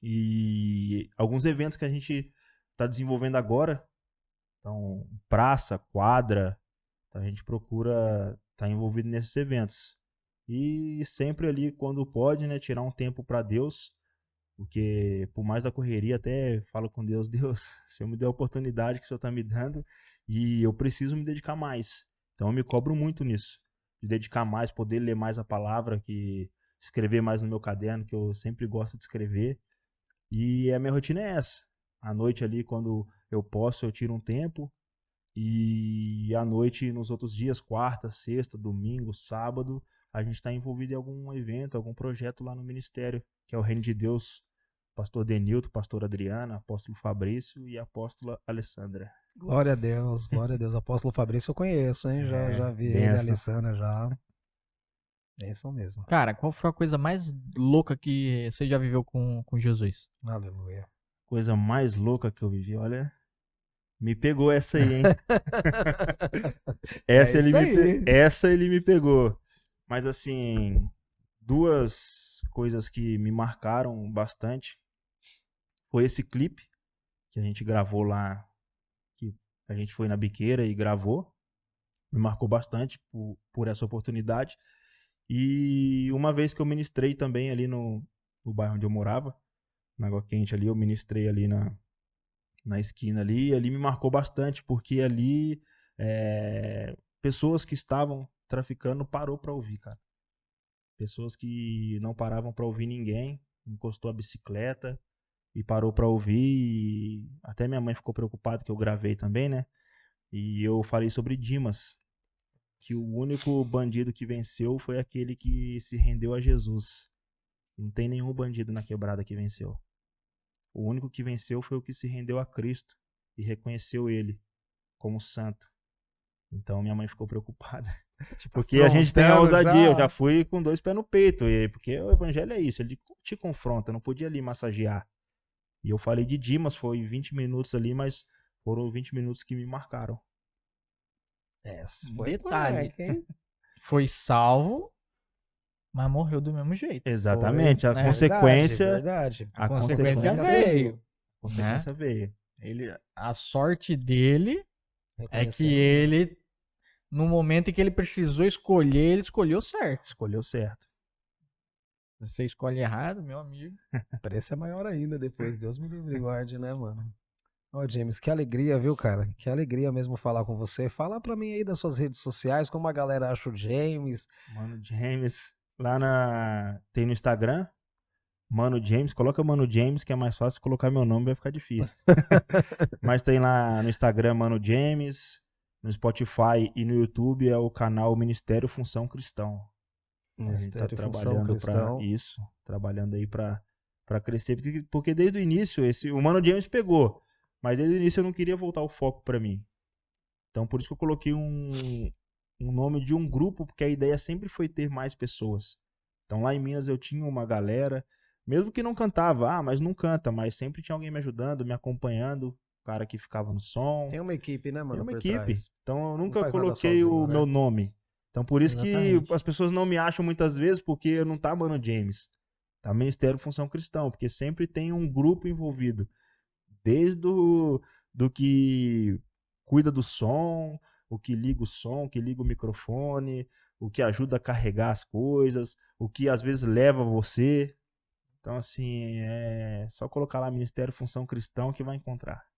E alguns eventos que a gente está desenvolvendo agora. Então, praça, quadra, então a gente procura estar envolvido nesses eventos. E sempre ali, quando pode, né, tirar um tempo para Deus, porque por mais da correria, até falo com Deus, Deus, o Senhor me deu a oportunidade que o Senhor está me dando e eu preciso me dedicar mais. Então eu me cobro muito nisso, de dedicar mais, poder ler mais a palavra, que escrever mais no meu caderno, que eu sempre gosto de escrever. E a minha rotina é essa. À noite ali, quando eu posso, eu tiro um tempo. E à noite, nos outros dias, quarta, sexta, domingo, sábado, a gente está envolvido em algum evento, algum projeto lá no ministério, que é o Reino de Deus. Pastor Denilton, pastor Adriana, apóstolo Fabrício e apóstola Alessandra. Glória a Deus, glória a Deus. Apóstolo Fabrício eu conheço, hein? Já vi ele, a benção. Alessandra já. É isso mesmo. Cara, qual foi a coisa mais louca que você já viveu com Jesus? Aleluia. Coisa mais louca que eu vivi, olha. Me pegou essa aí, hein? É isso aí. Essa ele me pegou. Mas assim, duas coisas que me marcaram bastante foi esse clipe que a gente gravou lá, que a gente foi na biqueira e gravou. Me marcou bastante por essa oportunidade. E uma vez que eu ministrei também ali no bairro onde eu morava, na Água Quente ali, eu ministrei ali na esquina ali, e ali me marcou bastante, porque ali pessoas que estavam traficando parou pra ouvir, cara. Pessoas que não paravam pra ouvir ninguém, encostou a bicicleta e parou pra ouvir, e até minha mãe ficou preocupada que eu gravei também, né? E eu falei sobre Dimas, que o único bandido que venceu foi aquele que se rendeu a Jesus. Não tem nenhum bandido na quebrada que venceu. O único que venceu foi o que se rendeu a Cristo e reconheceu ele como santo. Então minha mãe ficou preocupada. Porque a gente tem a ousadia, eu já fui com 2 pés no peito, porque o evangelho é isso, ele te confronta, não podia ali massagear. E eu falei de Dimas, foi 20 minutos ali, mas foram 20 minutos que me marcaram. Foi Detalhe, moleque, hein? foi salvo, mas morreu do mesmo jeito. Exatamente, a né? consequência... Verdade. A consequência veio. A consequência veio. A sorte dele é que ele, no momento em que ele precisou escolher, ele escolheu certo. Escolheu certo. Se você escolhe errado, meu amigo. O preço é maior ainda depois. Deus me livre e guarde, né, mano? Ó, James, que alegria, viu, cara? Que alegria mesmo falar com você. Fala pra mim aí das suas redes sociais, como a galera acha o James. Mano James, tem no Instagram, Mano James, coloca Mano James, que é mais fácil colocar meu nome, vai ficar difícil. Mas tem lá no Instagram, Mano James, no Spotify e no YouTube é o canal Ministério Função Cristão. Ministério a gente tá Função trabalhando Cristão. para isso, trabalhando aí para crescer, porque desde o início o Mano James pegou, mas desde o início eu não queria voltar o foco para mim. Então por isso que eu coloquei um nome de um grupo, porque a ideia sempre foi ter mais pessoas. Então lá em Minas eu tinha uma galera, mesmo que não cantava, mas não canta, mas sempre tinha alguém me ajudando, me acompanhando, cara que ficava no som. Tem uma equipe, né, mano? Tem uma por equipe. trás. Então eu Não nunca faz nada coloquei sozinho, o né? meu nome. Então por isso Exatamente. que as pessoas não me acham muitas vezes, porque não tá Mano James. Tá Ministério Função Cristão, porque sempre tem um grupo envolvido. Desde do que cuida do som, o que liga o som, o que liga o microfone, o que ajuda a carregar as coisas, o que às vezes leva você. Então, assim, é só colocar lá Ministério Função Cristão que vai encontrar.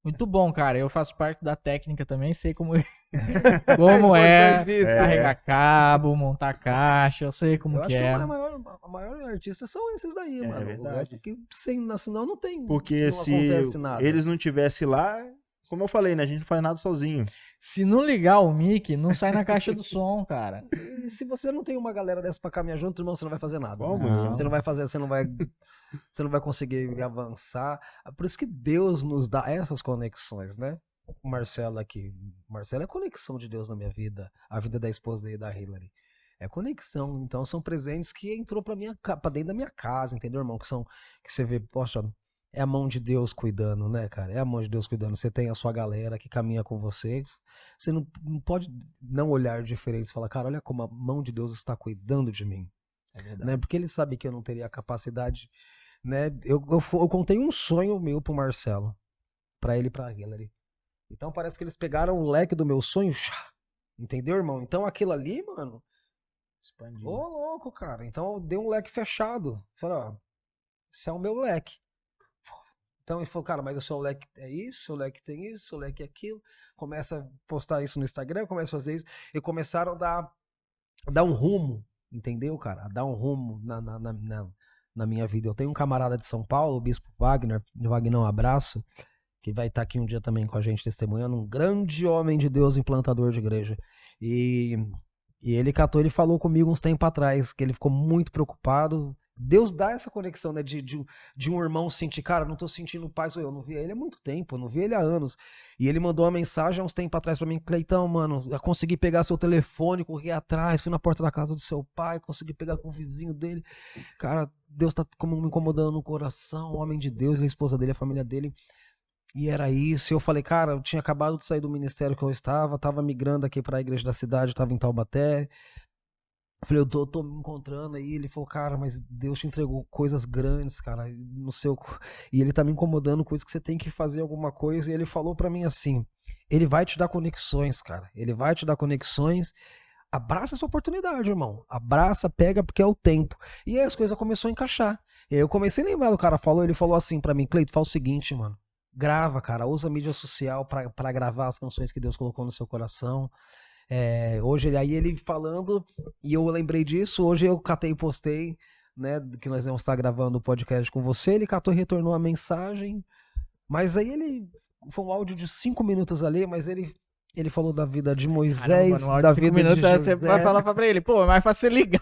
Muito bom, cara. Eu faço parte da técnica também, sei como é carregar cabo, montar caixa, eu sei como Eu que acho é. que a maior artista são esses daí, mano. verdade. O resto que senão não tem. Porque não se acontece nada. eles não tivessem lá, como eu falei, né? A gente não faz nada sozinho. Se não ligar o mic, não sai na caixa do som, cara. E se você não tem uma galera dessa pra caminhar junto, irmão, você não vai fazer nada. Como? Não. Você não vai fazer, você não vai conseguir avançar. Por isso que Deus nos dá essas conexões, né? O Marcelo aqui. O Marcelo é conexão de Deus na minha vida. A vida da esposa dele, da Hillary. É conexão. Então são presentes que entrou pra dentro da minha casa, entendeu, irmão? Que você vê, poxa, é a mão de Deus cuidando, né, cara? É a mão de Deus cuidando. Você tem a sua galera que caminha com vocês. Você não pode não olhar diferente e falar, cara, olha como a mão de Deus está cuidando de mim. É verdade. Né? Porque ele sabe que eu não teria a capacidade, né? Eu contei um sonho meu pro Marcelo, pra ele e pra Hillary. Então parece que eles pegaram o leque do meu sonho, entendeu, irmão? Então aquilo ali, mano, Expandiu. ô louco, cara. Então eu dei um leque fechado. Falei, ó, esse é o meu leque. Então ele falou, cara, mas o seu leque é isso, o seu leque tem isso, o seu leque é aquilo. Começa a postar isso no Instagram, começa a fazer isso. E começaram a dar um rumo, entendeu, cara? A dar um rumo na minha vida. Eu tenho um camarada de São Paulo, o Bispo Wagner, um abraço, que vai estar aqui um dia também com a gente testemunhando, um grande homem de Deus, implantador de igreja. E ele falou comigo uns tempos atrás, que ele ficou muito preocupado. Deus dá essa conexão, né, de um irmão sentir, cara, não tô sentindo paz, eu não via ele há muito tempo, eu não via ele há anos. E ele mandou uma mensagem há uns tempos atrás pra mim, Cleitão, mano, eu consegui pegar seu telefone, corri atrás, fui na porta da casa do seu pai, consegui pegar com o vizinho dele. Cara, Deus tá me incomodando no coração, o homem de Deus, a esposa dele, a família dele. E era isso, e eu falei, cara, eu tinha acabado de sair do ministério que eu tava migrando aqui pra igreja da cidade, eu tava em Taubaté. Eu falei, eu tô me encontrando aí. Ele falou, cara, mas Deus te entregou coisas grandes, cara, no seu... E ele tá me incomodando, coisas que você tem que fazer alguma coisa. E ele falou pra mim assim, ele vai te dar conexões, cara. Ele vai te dar conexões. Abraça essa oportunidade, irmão. Abraça, pega, porque é o tempo. E aí as coisas começaram a encaixar. E aí eu comecei a lembrar, o cara falou, ele falou assim pra mim, Cleito, fala o seguinte, mano. Grava, cara, usa a mídia social pra gravar as canções que Deus colocou no seu coração. Hoje aí ele falando, e eu lembrei disso, hoje eu catei e postei, né, que nós vamos estar gravando o podcast com você, ele catou e retornou a mensagem, mas aí foi um áudio de 5 minutos ali, mas ele falou da vida de Moisés, Caramba, da vida de José. Você vai falar pra ele, pô, mas pra você ligar.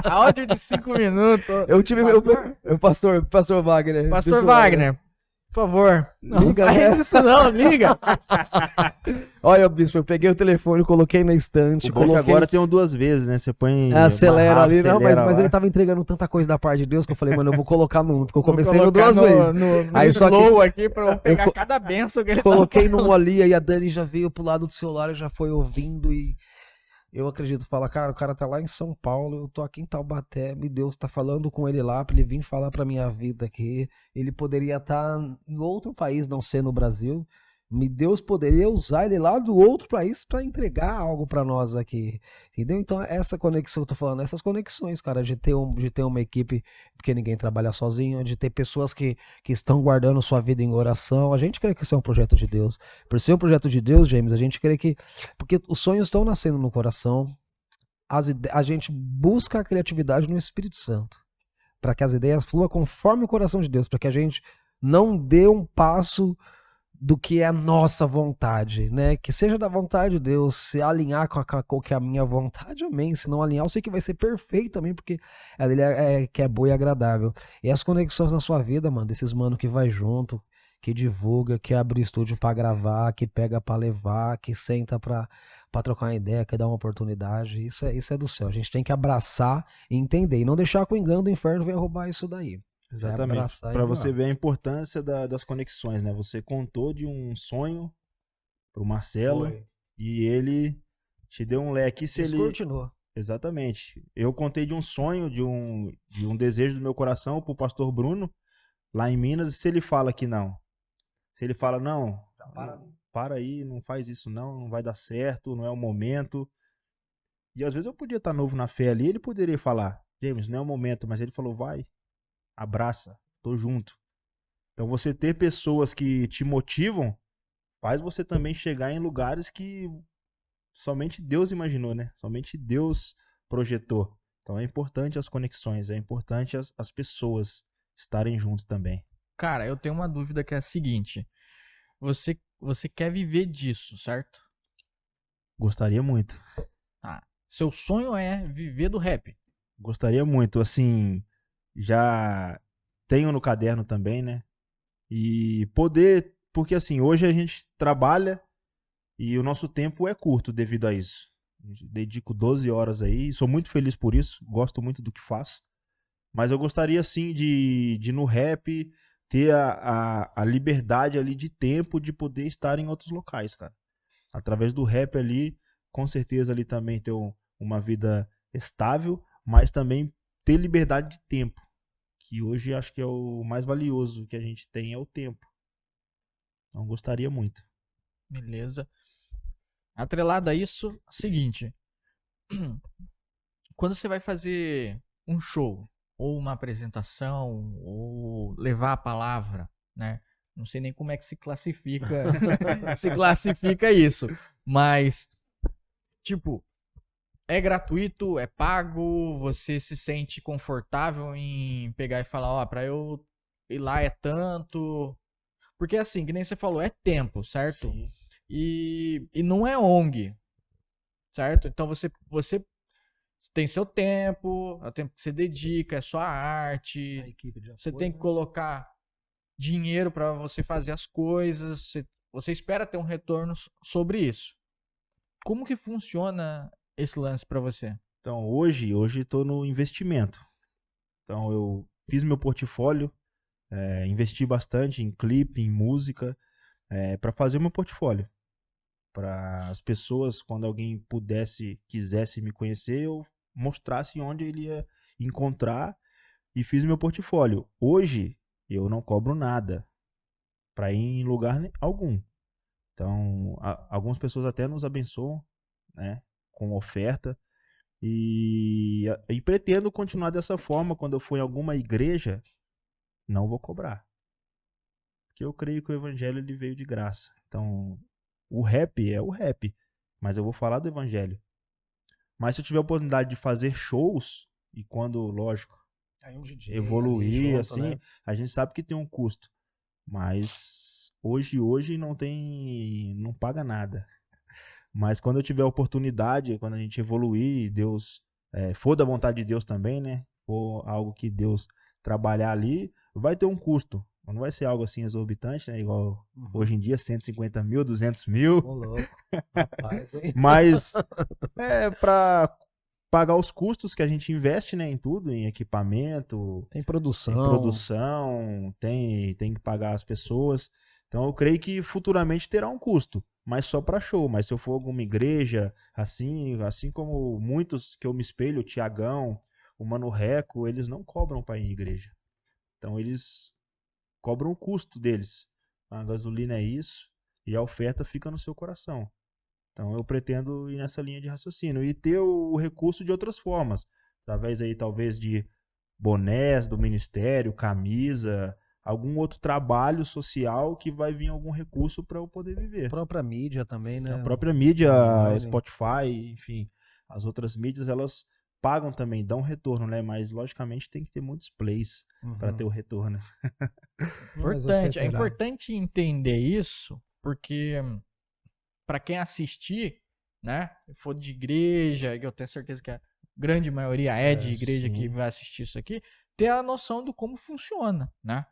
Áudio de 5 minutos. Eu tive o pastor Wagner. Pastor Wagner. Por favor. Liga, não né? isso não, liga. Olha, bispo, eu peguei o telefone, coloquei na estante. Agora tem 2 vezes, né? Você põe. Acelera ali, não, mas lá. ele tava entregando tanta coisa da parte de Deus que eu falei, mano, eu vou colocar num, porque eu comecei no 2 vezes. Aí só que aqui pra eu pegar cada benção que ele coloquei num ali, aí a Dani já veio pro lado do celular e já foi ouvindo e eu acredito, fala, cara, o cara tá lá em São Paulo, eu tô aqui em Taubaté, Deus tá falando com ele lá pra ele vir falar pra minha vida aqui. Ele poderia estar em outro país, não ser no Brasil. Deus poderia usar ele lá do outro país pra entregar algo pra nós aqui, entendeu? Então essa conexão que eu tô falando, essas conexões, cara, de ter uma equipe, porque ninguém trabalha sozinho, de ter pessoas que estão guardando sua vida em oração, a gente crê que isso é um projeto de Deus. Por ser um projeto de Deus, James, a gente crê que, porque os sonhos estão nascendo no coração, a gente busca a criatividade no Espírito Santo, para que as ideias fluam conforme o coração de Deus, para que a gente não dê um passo do que é a nossa vontade, né? Que seja da vontade de Deus, se alinhar com a minha vontade, amém. Se não alinhar, eu sei que vai ser perfeito também, porque ele que é boa e agradável. E as conexões na sua vida, mano, desses mano que vai junto, que divulga, que abre estúdio pra gravar, que pega pra levar, que senta pra trocar uma ideia, que dá uma oportunidade, isso é do céu. A gente tem que abraçar e entender, e não deixar que o engano do inferno venha roubar isso daí. Exatamente. Para você ver a importância das conexões, né? Você contou de um sonho pro Marcelo. Foi. E ele te deu um leque. Se ele continuou. Exatamente. Eu contei de um sonho, de um desejo do meu coração pro pastor Bruno, lá em Minas, e se ele fala que não. Se ele fala, não, para aí, não faz isso não vai dar certo, não é o momento. E às vezes eu podia estar novo na fé ali, ele poderia falar, James, não é o momento, mas ele falou, vai. Abraça, tô junto. Então você ter pessoas que te motivam faz você também chegar em lugares que somente Deus imaginou, né? Somente Deus projetou. Então é importante as conexões, é importante as pessoas estarem juntos também. Cara, eu tenho uma dúvida que é a seguinte. Você quer viver disso, certo? Gostaria muito. Tá. Seu sonho é viver do rap? Gostaria muito, assim... Já tenho no caderno também, né? E poder, porque assim, hoje a gente trabalha e o nosso tempo é curto devido a isso. Dedico 12 horas aí, sou muito feliz por isso, gosto muito do que faço. Mas eu gostaria sim de no rap ter a liberdade ali de tempo de poder estar em outros locais, cara. Através do rap ali, com certeza ali também ter uma vida estável, mas também ter liberdade de tempo. Que hoje acho que é o mais valioso que a gente tem, é o tempo. Então gostaria muito. Beleza. Atrelado a isso, seguinte. Quando você vai fazer um show, ou uma apresentação, ou levar a palavra, né? Não sei nem como é que se classifica isso. Mas, tipo, É gratuito, é pago, você se sente confortável em pegar e falar, ó, pra eu ir lá é tanto. Porque assim, que nem você falou, é tempo, certo? Sim. E não é ONG, certo? Então você tem seu tempo, é o tempo que você dedica, é sua A arte. equipe de Você apoio, tem que né? colocar dinheiro para você fazer as coisas. Você espera ter um retorno sobre isso. Como que funciona esse lance para você? Então, hoje estou no investimento. Então, eu fiz meu portfólio, investi bastante em clipe, em música, para fazer o meu portfólio. Para as pessoas, quando alguém quisesse me conhecer, eu mostrasse onde ele ia encontrar e fiz meu portfólio. Hoje, eu não cobro nada para ir em lugar algum. Então, algumas pessoas até nos abençoam, né, com oferta. E pretendo continuar dessa forma. Quando eu for em alguma igreja, não vou cobrar. Porque eu creio que o evangelho ele veio de graça. Então, o rap é o rap, mas eu vou falar do evangelho. Mas se eu tiver a oportunidade de fazer shows, e quando, lógico, Aí um DJ ali evoluir, junto, assim, né? a gente sabe que tem um custo. Mas hoje não paga nada. Mas quando eu tiver a oportunidade, quando a gente evoluir, Deus, for da vontade de Deus também, né? For algo que Deus trabalhar ali, vai ter um custo. Não vai ser algo assim exorbitante, né? Igual hoje em dia, 150 mil, 200 mil. Ô, louco. Rapaz, hein? Mas é para pagar os custos que a gente investe, né? Em tudo, em equipamento, Tem em produção. produção, tem que pagar as pessoas. Então eu creio que futuramente terá um custo, mas só para show. Mas se eu for alguma igreja, assim como muitos que eu me espelho, o Tiagão, o Mano Reco, eles não cobram para ir em igreja. Então eles cobram o custo deles. A gasolina é isso e a oferta fica no seu coração. Então eu pretendo ir nessa linha de raciocínio e ter o recurso de outras formas, através aí talvez de bonés do ministério, camisa, algum outro trabalho social que vai vir algum recurso para eu poder A viver. própria mídia também, A né? própria mídia, Online. Spotify, enfim, as outras mídias elas pagam também, dão retorno, né? Mas logicamente tem que ter muitos plays para ter Uhum. o retorno. Mas você Importante, é terá. importante entender isso, porque para quem assistir, né, for de igreja, que eu tenho certeza que a grande maioria é de igreja que Sim, vai assistir isso aqui, ter a noção do como funciona, né?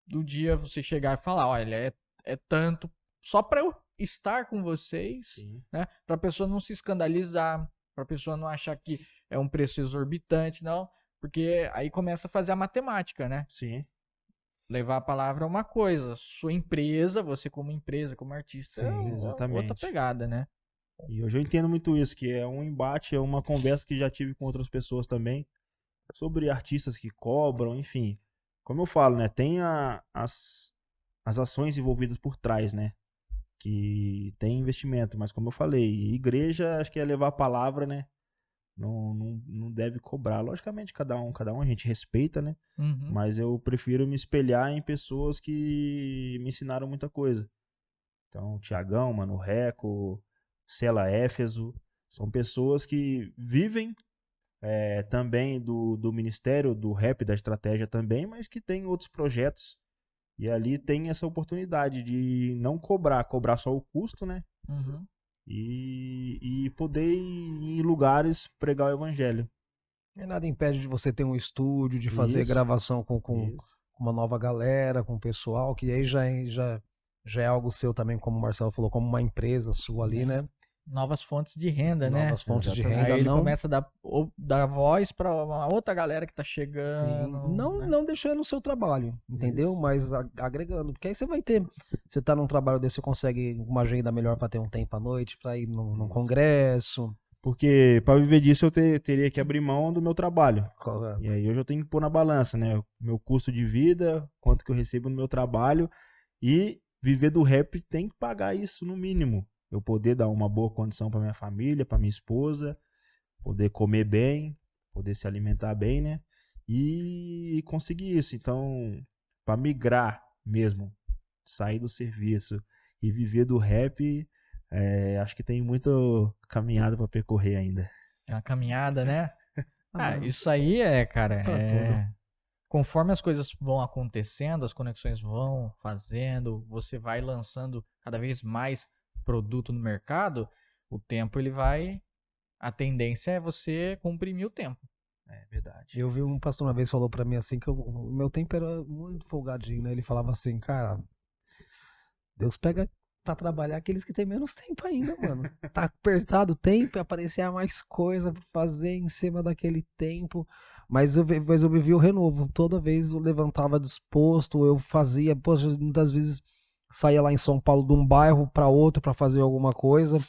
Do dia você chegar e falar, olha, é tanto só para eu estar com vocês, sim, né? Para a pessoa não se escandalizar, para a pessoa não achar que é um preço exorbitante, não, porque aí começa a fazer a matemática, né? sim, Levar a palavra é uma coisa, sua empresa, você como empresa, como artista, é Sim. outra exatamente. pegada, né? E hoje eu entendo muito isso, que é um embate, é uma conversa que já tive com outras pessoas também, sobre artistas que cobram, enfim. Como eu falo, né? Tem as ações envolvidas por trás, né? Que tem investimento, mas como eu falei, igreja acho que é levar a palavra, né? Não deve cobrar. Logicamente, cada um a gente respeita, né? Uhum. Mas eu prefiro me espelhar em pessoas que me ensinaram muita coisa. Então, Tiagão, Mano Reco, Cela Éfeso, são pessoas que vivem também do ministério, do rap, da estratégia também, mas que tem outros projetos. E ali tem essa oportunidade de não cobrar só o custo, né? Uhum. E poder ir em lugares pregar o evangelho. E nada impede de você ter um estúdio, de fazer Isso, gravação com isso. uma nova galera, com o pessoal, que aí já é algo seu também, como o Marcelo falou, como uma empresa sua ali, É. né? Novas fontes de renda, né? Novas fontes de Exatamente. renda, Aí ele não. começa dar voz para uma outra galera que tá Sim, chegando, não, né? não deixando o seu trabalho, entendeu? Isso. Mas agregando, porque aí você vai ter, você tá num trabalho desse, você consegue uma agenda melhor para ter um tempo à noite, para ir num Isso. congresso. Porque para viver disso eu teria que abrir mão do meu trabalho. co- E aí hoje eu tenho que pôr na balança, né? O meu custo de vida, quanto que eu recebo no meu trabalho e viver do rap tem que pagar isso no mínimo. Eu poder dar uma boa condição para minha família, para minha esposa, poder comer bem, poder se alimentar bem, né? E conseguir isso. Então, para migrar mesmo, sair do serviço e viver do rap, Acho que tem muito caminhada pra percorrer ainda. É uma caminhada, né? Ah, Isso aí cara, Pra tudo. conforme as coisas vão acontecendo, as conexões vão fazendo, você vai lançando cada vez mais produto no mercado, o tempo a tendência é você comprimir o tempo. É verdade. Eu vi um pastor uma vez falou pra mim assim que o meu tempo era muito folgadinho, né? Ele falava assim, cara, Deus pega pra trabalhar aqueles que têm menos tempo ainda, mano. Tá apertado o tempo, aparecer mais coisa pra fazer em cima daquele tempo. Mas eu vivi o renovo. Toda vez eu levantava disposto, eu fazia, poxa, muitas vezes saía lá em São Paulo de um bairro pra outro pra fazer alguma coisa.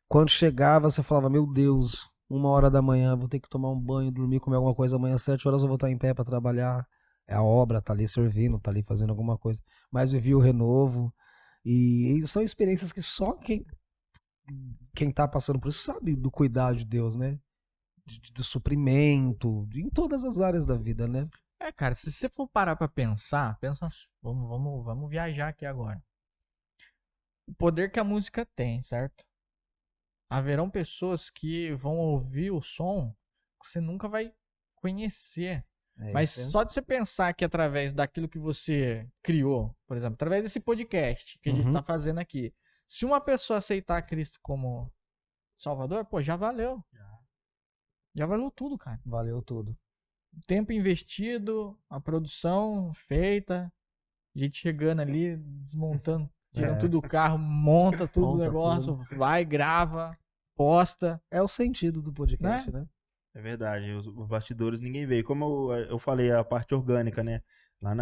Quando chegava, você falava, meu Deus, 1h da manhã, vou ter que tomar um banho, dormir, comer alguma coisa amanhã, 7 horas eu vou estar em pé pra trabalhar. É a obra, tá ali servindo, tá ali fazendo alguma coisa. Mas vivi o renovo. E são experiências que só quem tá passando por isso sabe do cuidado de Deus, né? Do suprimento, em todas as áreas da vida, né? Cara, se você for parar pra pensar, vamos viajar aqui agora. O poder que a música tem, certo? Haverão pessoas que vão ouvir o som que você nunca vai conhecer. Mas só de você pensar que através daquilo que você criou, por exemplo, através desse podcast que a gente tá fazendo aqui, se uma pessoa aceitar Cristo como Salvador, pô, já valeu. Já valeu tudo, cara. Valeu tudo. O tempo investido, a produção feita, a gente chegando ali, desmontando, tirando tudo do carro, monta tudo o negócio, vai, grava, posta. É o sentido do podcast, né? É verdade, os bastidores ninguém vê. Como eu falei, a parte orgânica, né? Lá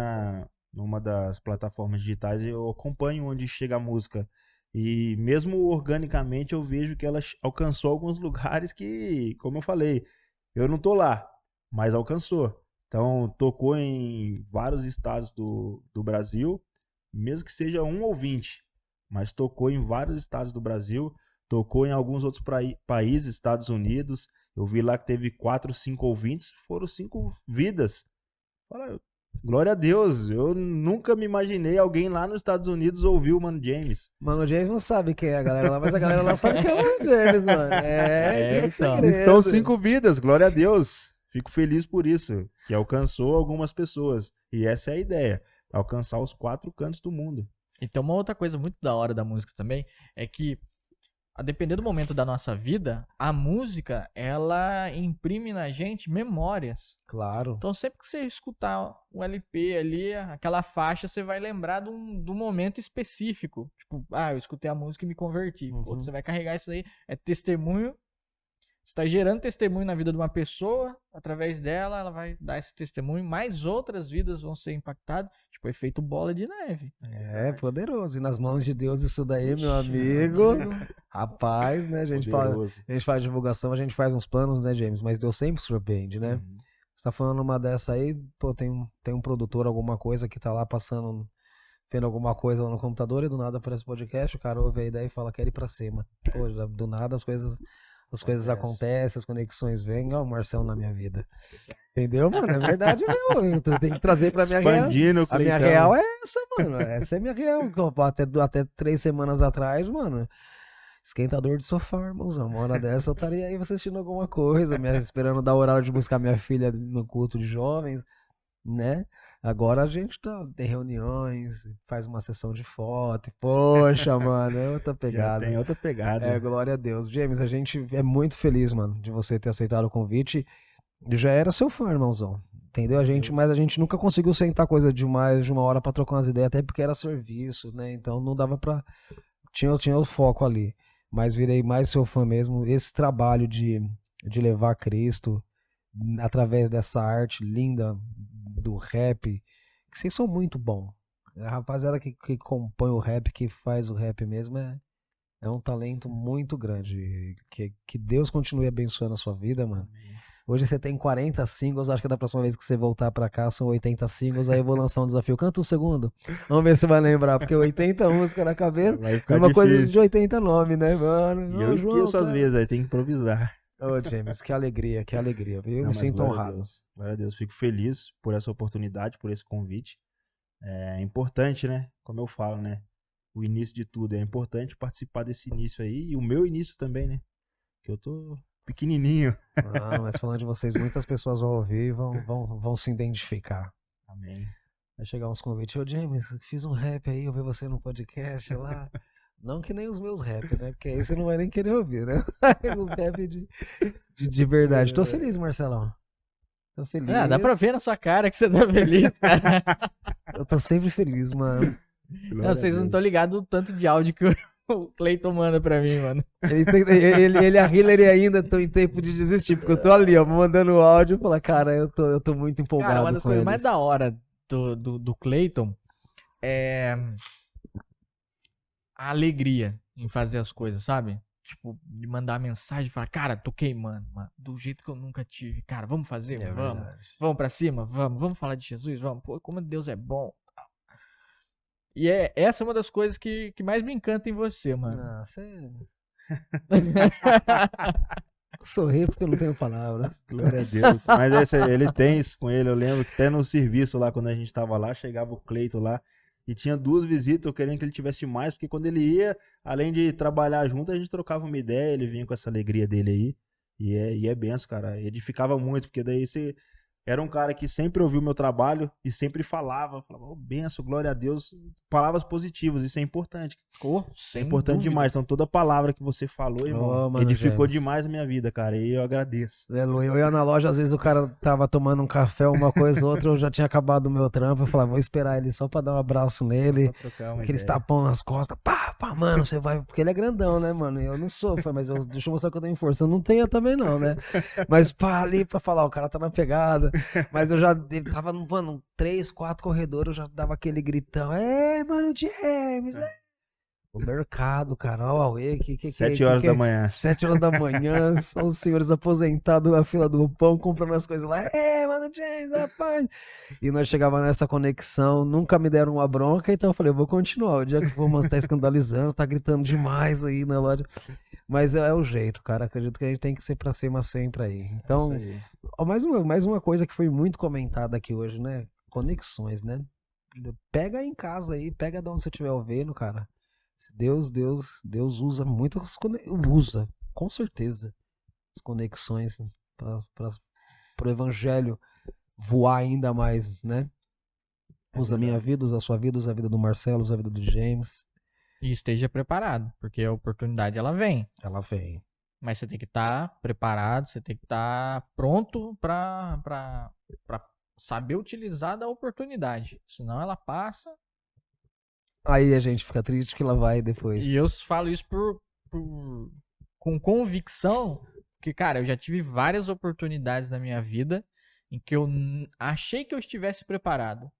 numa das plataformas digitais eu acompanho onde chega a música. E mesmo organicamente eu vejo que ela alcançou alguns lugares que, como eu falei, eu não tô lá, mas alcançou. Então tocou em vários estados do Brasil, mesmo que seja 1 ou 20, mas tocou em vários estados do Brasil, tocou em alguns outros países, Estados Unidos. Eu vi lá que teve 4, 5 ouvintes, foram 5 vidas. Fala, glória a Deus, eu nunca me imaginei alguém lá nos Estados Unidos ouvir o Mano James. Mano James não sabe quem é a galera lá, mas a galera lá sabe quem é o Mano James, mano. Então 5 vidas, glória a Deus. Fico feliz por isso, que alcançou algumas pessoas. E essa é a ideia, alcançar os 4 cantos do mundo. Então uma outra coisa muito da hora da música também é que, a depender do momento da nossa vida, a música, ela imprime na gente memórias. Claro. Então sempre que você escutar um LP ali, aquela faixa, você vai lembrar de um momento específico. Tipo, eu escutei a música e me converti. Pô, você vai carregar isso aí, é testemunho. Você está gerando testemunho na vida de uma pessoa, através dela ela vai dar esse testemunho, mais outras vidas vão ser impactadas, tipo, efeito bola de neve. É poderoso. E nas mãos de Deus isso daí, meu amigo. Rapaz, né? A gente faz divulgação, a gente faz uns planos, né, James? Mas Deus sempre surpreende, né? Você tá falando uma dessa aí, pô, tem um produtor, alguma coisa que tá lá passando, vendo alguma coisa lá no computador e do nada aparece o podcast, o cara ouve a ideia e fala, quero ir pra cima. Pô, do nada as coisas acontecem, as conexões vêm, ó, o Marcelo na minha vida. Entendeu, mano? É verdade mesmo. Tu tem que trazer pra minha real. A minha real é essa, mano. Essa é a minha real. Até 3 semanas atrás, mano, esquentador de sofá, irmãozão. Uma hora dessa eu estaria aí assistindo alguma coisa, esperando dar o horário de buscar minha filha no culto de jovens, né? Agora a gente tem reuniões, faz uma sessão de foto. Poxa, mano, é outra pegada. Já tem outra pegada. É, glória a Deus. James, a gente é muito feliz, mano, de você ter aceitado o convite. Eu já era seu fã, irmãozão. Entendeu? Mas a gente nunca conseguiu sentar coisa de mais de 1 hora pra trocar umas ideias, até porque era serviço, né? Então não dava pra. Tinha o foco ali. Mas virei mais seu fã mesmo. Esse trabalho de levar Cristo através dessa arte linda do rap, que vocês são muito bom. A rapaziada que compõe o rap, que faz o rap mesmo, é um talento muito grande. Que Deus continue abençoando a sua vida, mano. Amém. Hoje você tem 40 singles, acho que da próxima vez que você voltar pra cá são 80 singles, aí eu vou lançar um desafio. Canta um segundo, vamos ver se você vai lembrar, porque 80 músicas na cabeça é uma coisa de 89, né, mano? E eu esqueço às vezes, aí tem que improvisar. Ô, James, que alegria, viu? Eu me sinto honrado. Glória a Deus, fico feliz por essa oportunidade, por esse convite. É importante, né? Como eu falo, né? o início de tudo. É importante participar desse início aí, e o meu início também, né? Que eu tô pequenininho. Não, mas falando de vocês, muitas pessoas vão ouvir e vão se identificar. Amém. Vai chegar uns convites, ô James, fiz um rap aí, eu vi você no podcast lá. Não que nem os meus rap, né? Porque aí você não vai nem querer ouvir, né? Mas os rap de verdade. Tô feliz, Marcelão. Tô feliz. Ah, dá pra ver na sua cara que você tá feliz, cara. Eu tô sempre feliz, mano. Não, vocês não estão ligados o tanto de áudio que o Cleiton manda pra mim, mano. Ele e a Hillary ainda estão em tempo de desistir, porque eu tô ali, ó, mandando áudio e falar, cara, eu tô muito empolgado. Cara, uma das com coisas eles. mais da hora do Cleiton é a alegria em fazer as coisas, sabe? Tipo, de mandar mensagem e falar, cara, tô queimando, mano, do jeito que eu nunca tive. Cara, vamos fazer? É Vamos. verdade. Vamos pra cima? Vamos falar de Jesus? Vamos. Pô, como Deus é bom. E essa é uma das coisas que mais me encanta em você, mano. Ah, você... Sorri porque eu não tenho palavras. Glória a Deus. Mas ele tem isso com ele. Eu lembro que até no serviço lá, quando a gente tava lá, chegava o Cleiton lá e tinha 2 visitas, eu querendo que ele tivesse mais, porque quando ele ia, além de trabalhar junto, a gente trocava uma ideia, ele vinha com essa alegria dele aí. E é benção, cara. Edificava muito, porque daí você era um cara que sempre ouviu o meu trabalho e sempre falava, ô, benção, glória a Deus, palavras positivas, isso é importante. É importante demais. Então toda palavra que você falou, irmão, Mano, edificou James. demais a minha vida, cara, e eu agradeço. Eu ia na loja, às vezes o cara tava tomando um café, uma coisa ou outra, eu já tinha acabado o meu trampo, eu falava, vou esperar ele só pra dar um abraço nele, Pra trocar uma aqueles ideia. tapão nas costas, pá, mano, você vai, porque ele é grandão, né, mano, eu não sou, mas deixa eu mostrar que eu tenho força, eu não tenho também não, né, mas pá, ali pra falar, o cara tá na pegada, mas ele tava, mano, 3, 4 corredores, eu já dava aquele gritão, mano, James, O mercado, cara, ó, o Aue, 7 horas da manhã. 7 horas da manhã, só os senhores aposentados na fila do pão, comprando as coisas lá. Mano, James, rapaz. E nós chegava nessa conexão, nunca me deram uma bronca, então eu falei, eu vou continuar. O dia que o Romance tá escandalizando, tá gritando demais aí na loja. Mas é o jeito, cara. Acredito que a gente tem que ser pra cima sempre aí. Então, É isso aí. ó, mais uma coisa que foi muito comentada aqui hoje, né? Conexões, né? Pega aí em casa aí, pega de onde você estiver ouvindo, cara. Deus usa muito, usa, com certeza, as conexões para o evangelho voar ainda mais, né? Usa a minha vida, usa a sua vida, usa a vida do Marcelo, usa a vida do James. E esteja preparado, porque a oportunidade ela vem. Ela vem. Mas você tem que estar preparado, você tem que estar pronto pra saber utilizar da oportunidade. Senão ela passa. Aí a gente fica triste que ela vai depois. E eu falo isso com convicção, que, cara, eu já tive várias oportunidades na minha vida em que eu achei que eu estivesse preparado.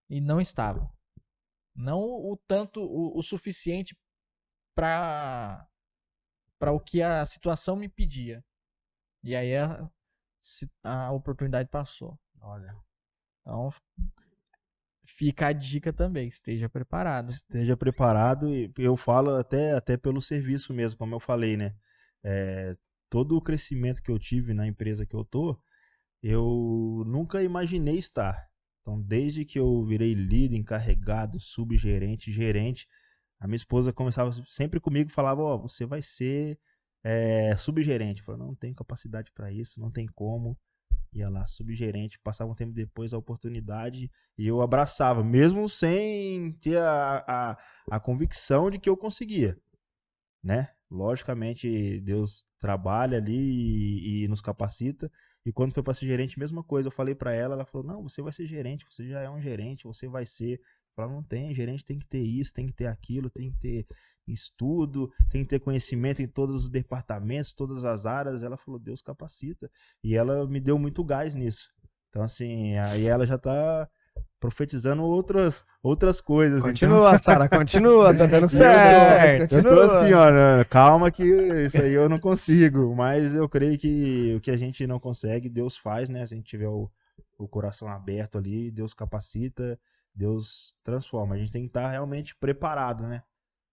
E não estava. Não o tanto, o suficiente para o que a situação me pedia. E aí a oportunidade passou. Olha. Então, fica a dica também, esteja preparado. Esteja preparado, e eu falo até pelo serviço mesmo, como eu falei, né? Todo o crescimento que eu tive na empresa que eu tô, eu nunca imaginei estar. Então, desde que eu virei líder, encarregado, subgerente, gerente, a minha esposa começava sempre comigo e falava, ó, você vai ser subgerente. Eu falava, não tenho capacidade para isso, não tem como. Ia lá, subgerente, passava um tempo depois a oportunidade e eu abraçava, mesmo sem ter a convicção de que eu conseguia, né? Logicamente, Deus trabalha ali e nos capacita. E quando foi para ser gerente, mesma coisa. Eu falei para ela, ela falou, não, você vai ser gerente, você já é um gerente, você vai ser. Eu falei, não tem, gerente tem que ter isso, tem que ter aquilo, tem que ter estudo, tem que ter conhecimento em todos os departamentos, todas as áreas. Ela falou, Deus capacita. E ela me deu muito gás nisso. Então, assim, aí ela já tá profetizando outras coisas. Continua, então... Sara, continua, tá dando certo. Eu tô assim, ó, calma que isso aí eu não consigo, mas eu creio que o que a gente não consegue, Deus faz, né? Se a gente tiver o coração aberto ali, Deus capacita, Deus transforma. A gente tem que estar realmente preparado, né?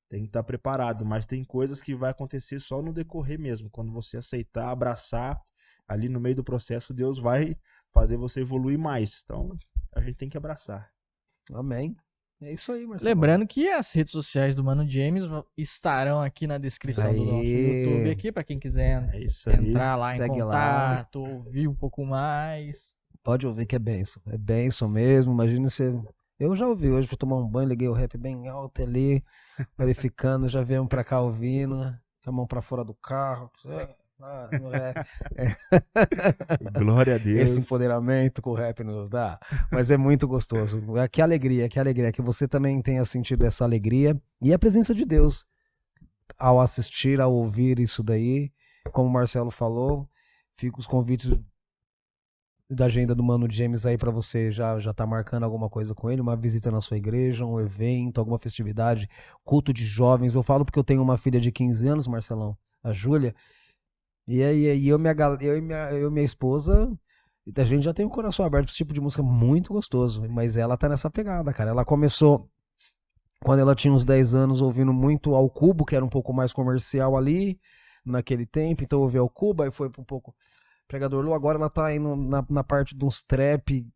Tem que estar preparado, mas tem coisas que vai acontecer só no decorrer mesmo. Quando você aceitar, abraçar, ali no meio do processo, Deus vai fazer você evoluir mais. Então, a gente tem que abraçar. Amém. É isso aí, Marcelo. Lembrando que as redes sociais do Mano James estarão aqui na descrição do nosso Aí. YouTube aqui, pra quem quiser É isso aí. entrar lá em Segue contato, ouvir um pouco mais. Pode ouvir que é benção. É benção mesmo. Imagina você. Eu já ouvi hoje, fui tomar um banho, liguei o rap bem alto ali, verificando, já viemos pra cá ouvindo, com a mão pra fora do carro. Não é. Glória a Deus. Esse empoderamento que o rap nos dá. Mas é muito gostoso. Que alegria, que você também tenha sentido essa alegria. E a presença de Deus ao assistir, ao ouvir isso daí. Como o Marcelo falou, fica os convites da agenda do Mano James aí pra você já tá marcando alguma coisa com ele, uma visita na sua igreja, um evento, alguma festividade, culto de jovens. Eu falo porque eu tenho uma filha de 15 anos, Marcelão, a Júlia, e aí eu e minha esposa, a gente já tem o coração aberto pra esse tipo de música muito gostoso, mas ela tá nessa pegada, cara. Ela começou quando ela tinha uns 10 anos ouvindo muito Ao Cubo, que era um pouco mais comercial ali, naquele tempo, então ouvi Ao Cubo, aí foi um pouco Pregador Lu, agora ela tá indo na parte de uns trap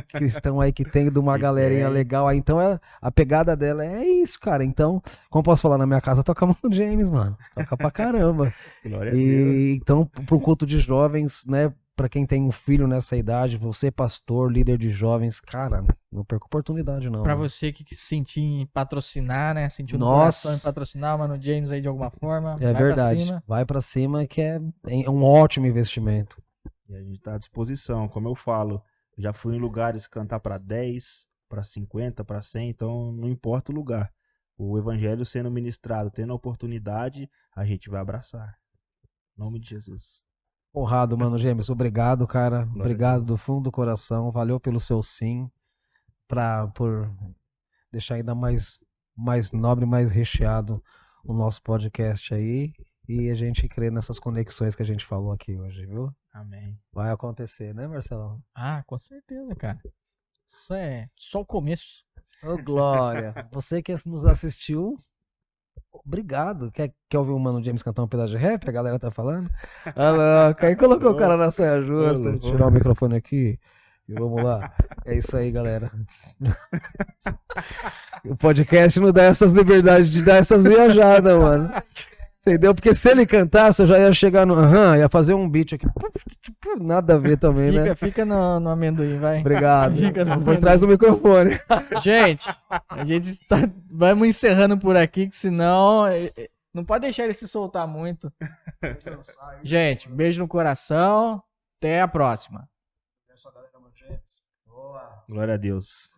cristão aí que tem de uma galerinha legal aí, então a pegada dela é isso, cara. Então, como posso falar, na minha casa toca Mano James, mano, toca pra caramba. Glória a Deus. Então, pro culto de jovens, né, pra quem tem um filho nessa idade, você pastor, líder de jovens, cara, não perca oportunidade não. Pra né? você que sentir em patrocinar, né? Sentiu no Nossa. coração em patrocinar o Mano James aí de alguma forma. É vai verdade, Pra cima. vai pra cima que é um ótimo investimento. E a gente tá à disposição, como eu falo. Já fui em lugares cantar pra 10, pra 50, pra 100, então não importa o lugar. O evangelho sendo ministrado, tendo a oportunidade, a gente vai abraçar. Em nome de Jesus. Honrado, Mano James, obrigado, cara. Glória a Obrigado Deus. do fundo do coração. Valeu pelo seu sim, por deixar ainda mais nobre, mais recheado o nosso podcast aí. E a gente crê nessas conexões que a gente falou aqui hoje, viu? Amém. Vai acontecer, né, Marcelão? Ah, com certeza, cara. Isso é só o começo. Ô, Glória, você que nos assistiu, obrigado. Quer ouvir o Mano James cantar um pedaço de rap? A galera tá falando. Ah, louco. Aí colocou o cara na saia justa. louco. Tirar o microfone aqui. E vamos lá. É isso aí, galera. O podcast não dá essas liberdades de dar essas viajadas, mano. Entendeu? Porque se ele cantasse, eu já ia chegar no. Ia fazer um beat aqui. Nada a ver também, né? Fica no amendoim, vai. Obrigado. Fica no Por trás do microfone. Gente, a gente está. Vamos encerrando por aqui, que senão. Não pode deixar ele se soltar muito. Gente, beijo no coração. Até a próxima. Glória a Deus.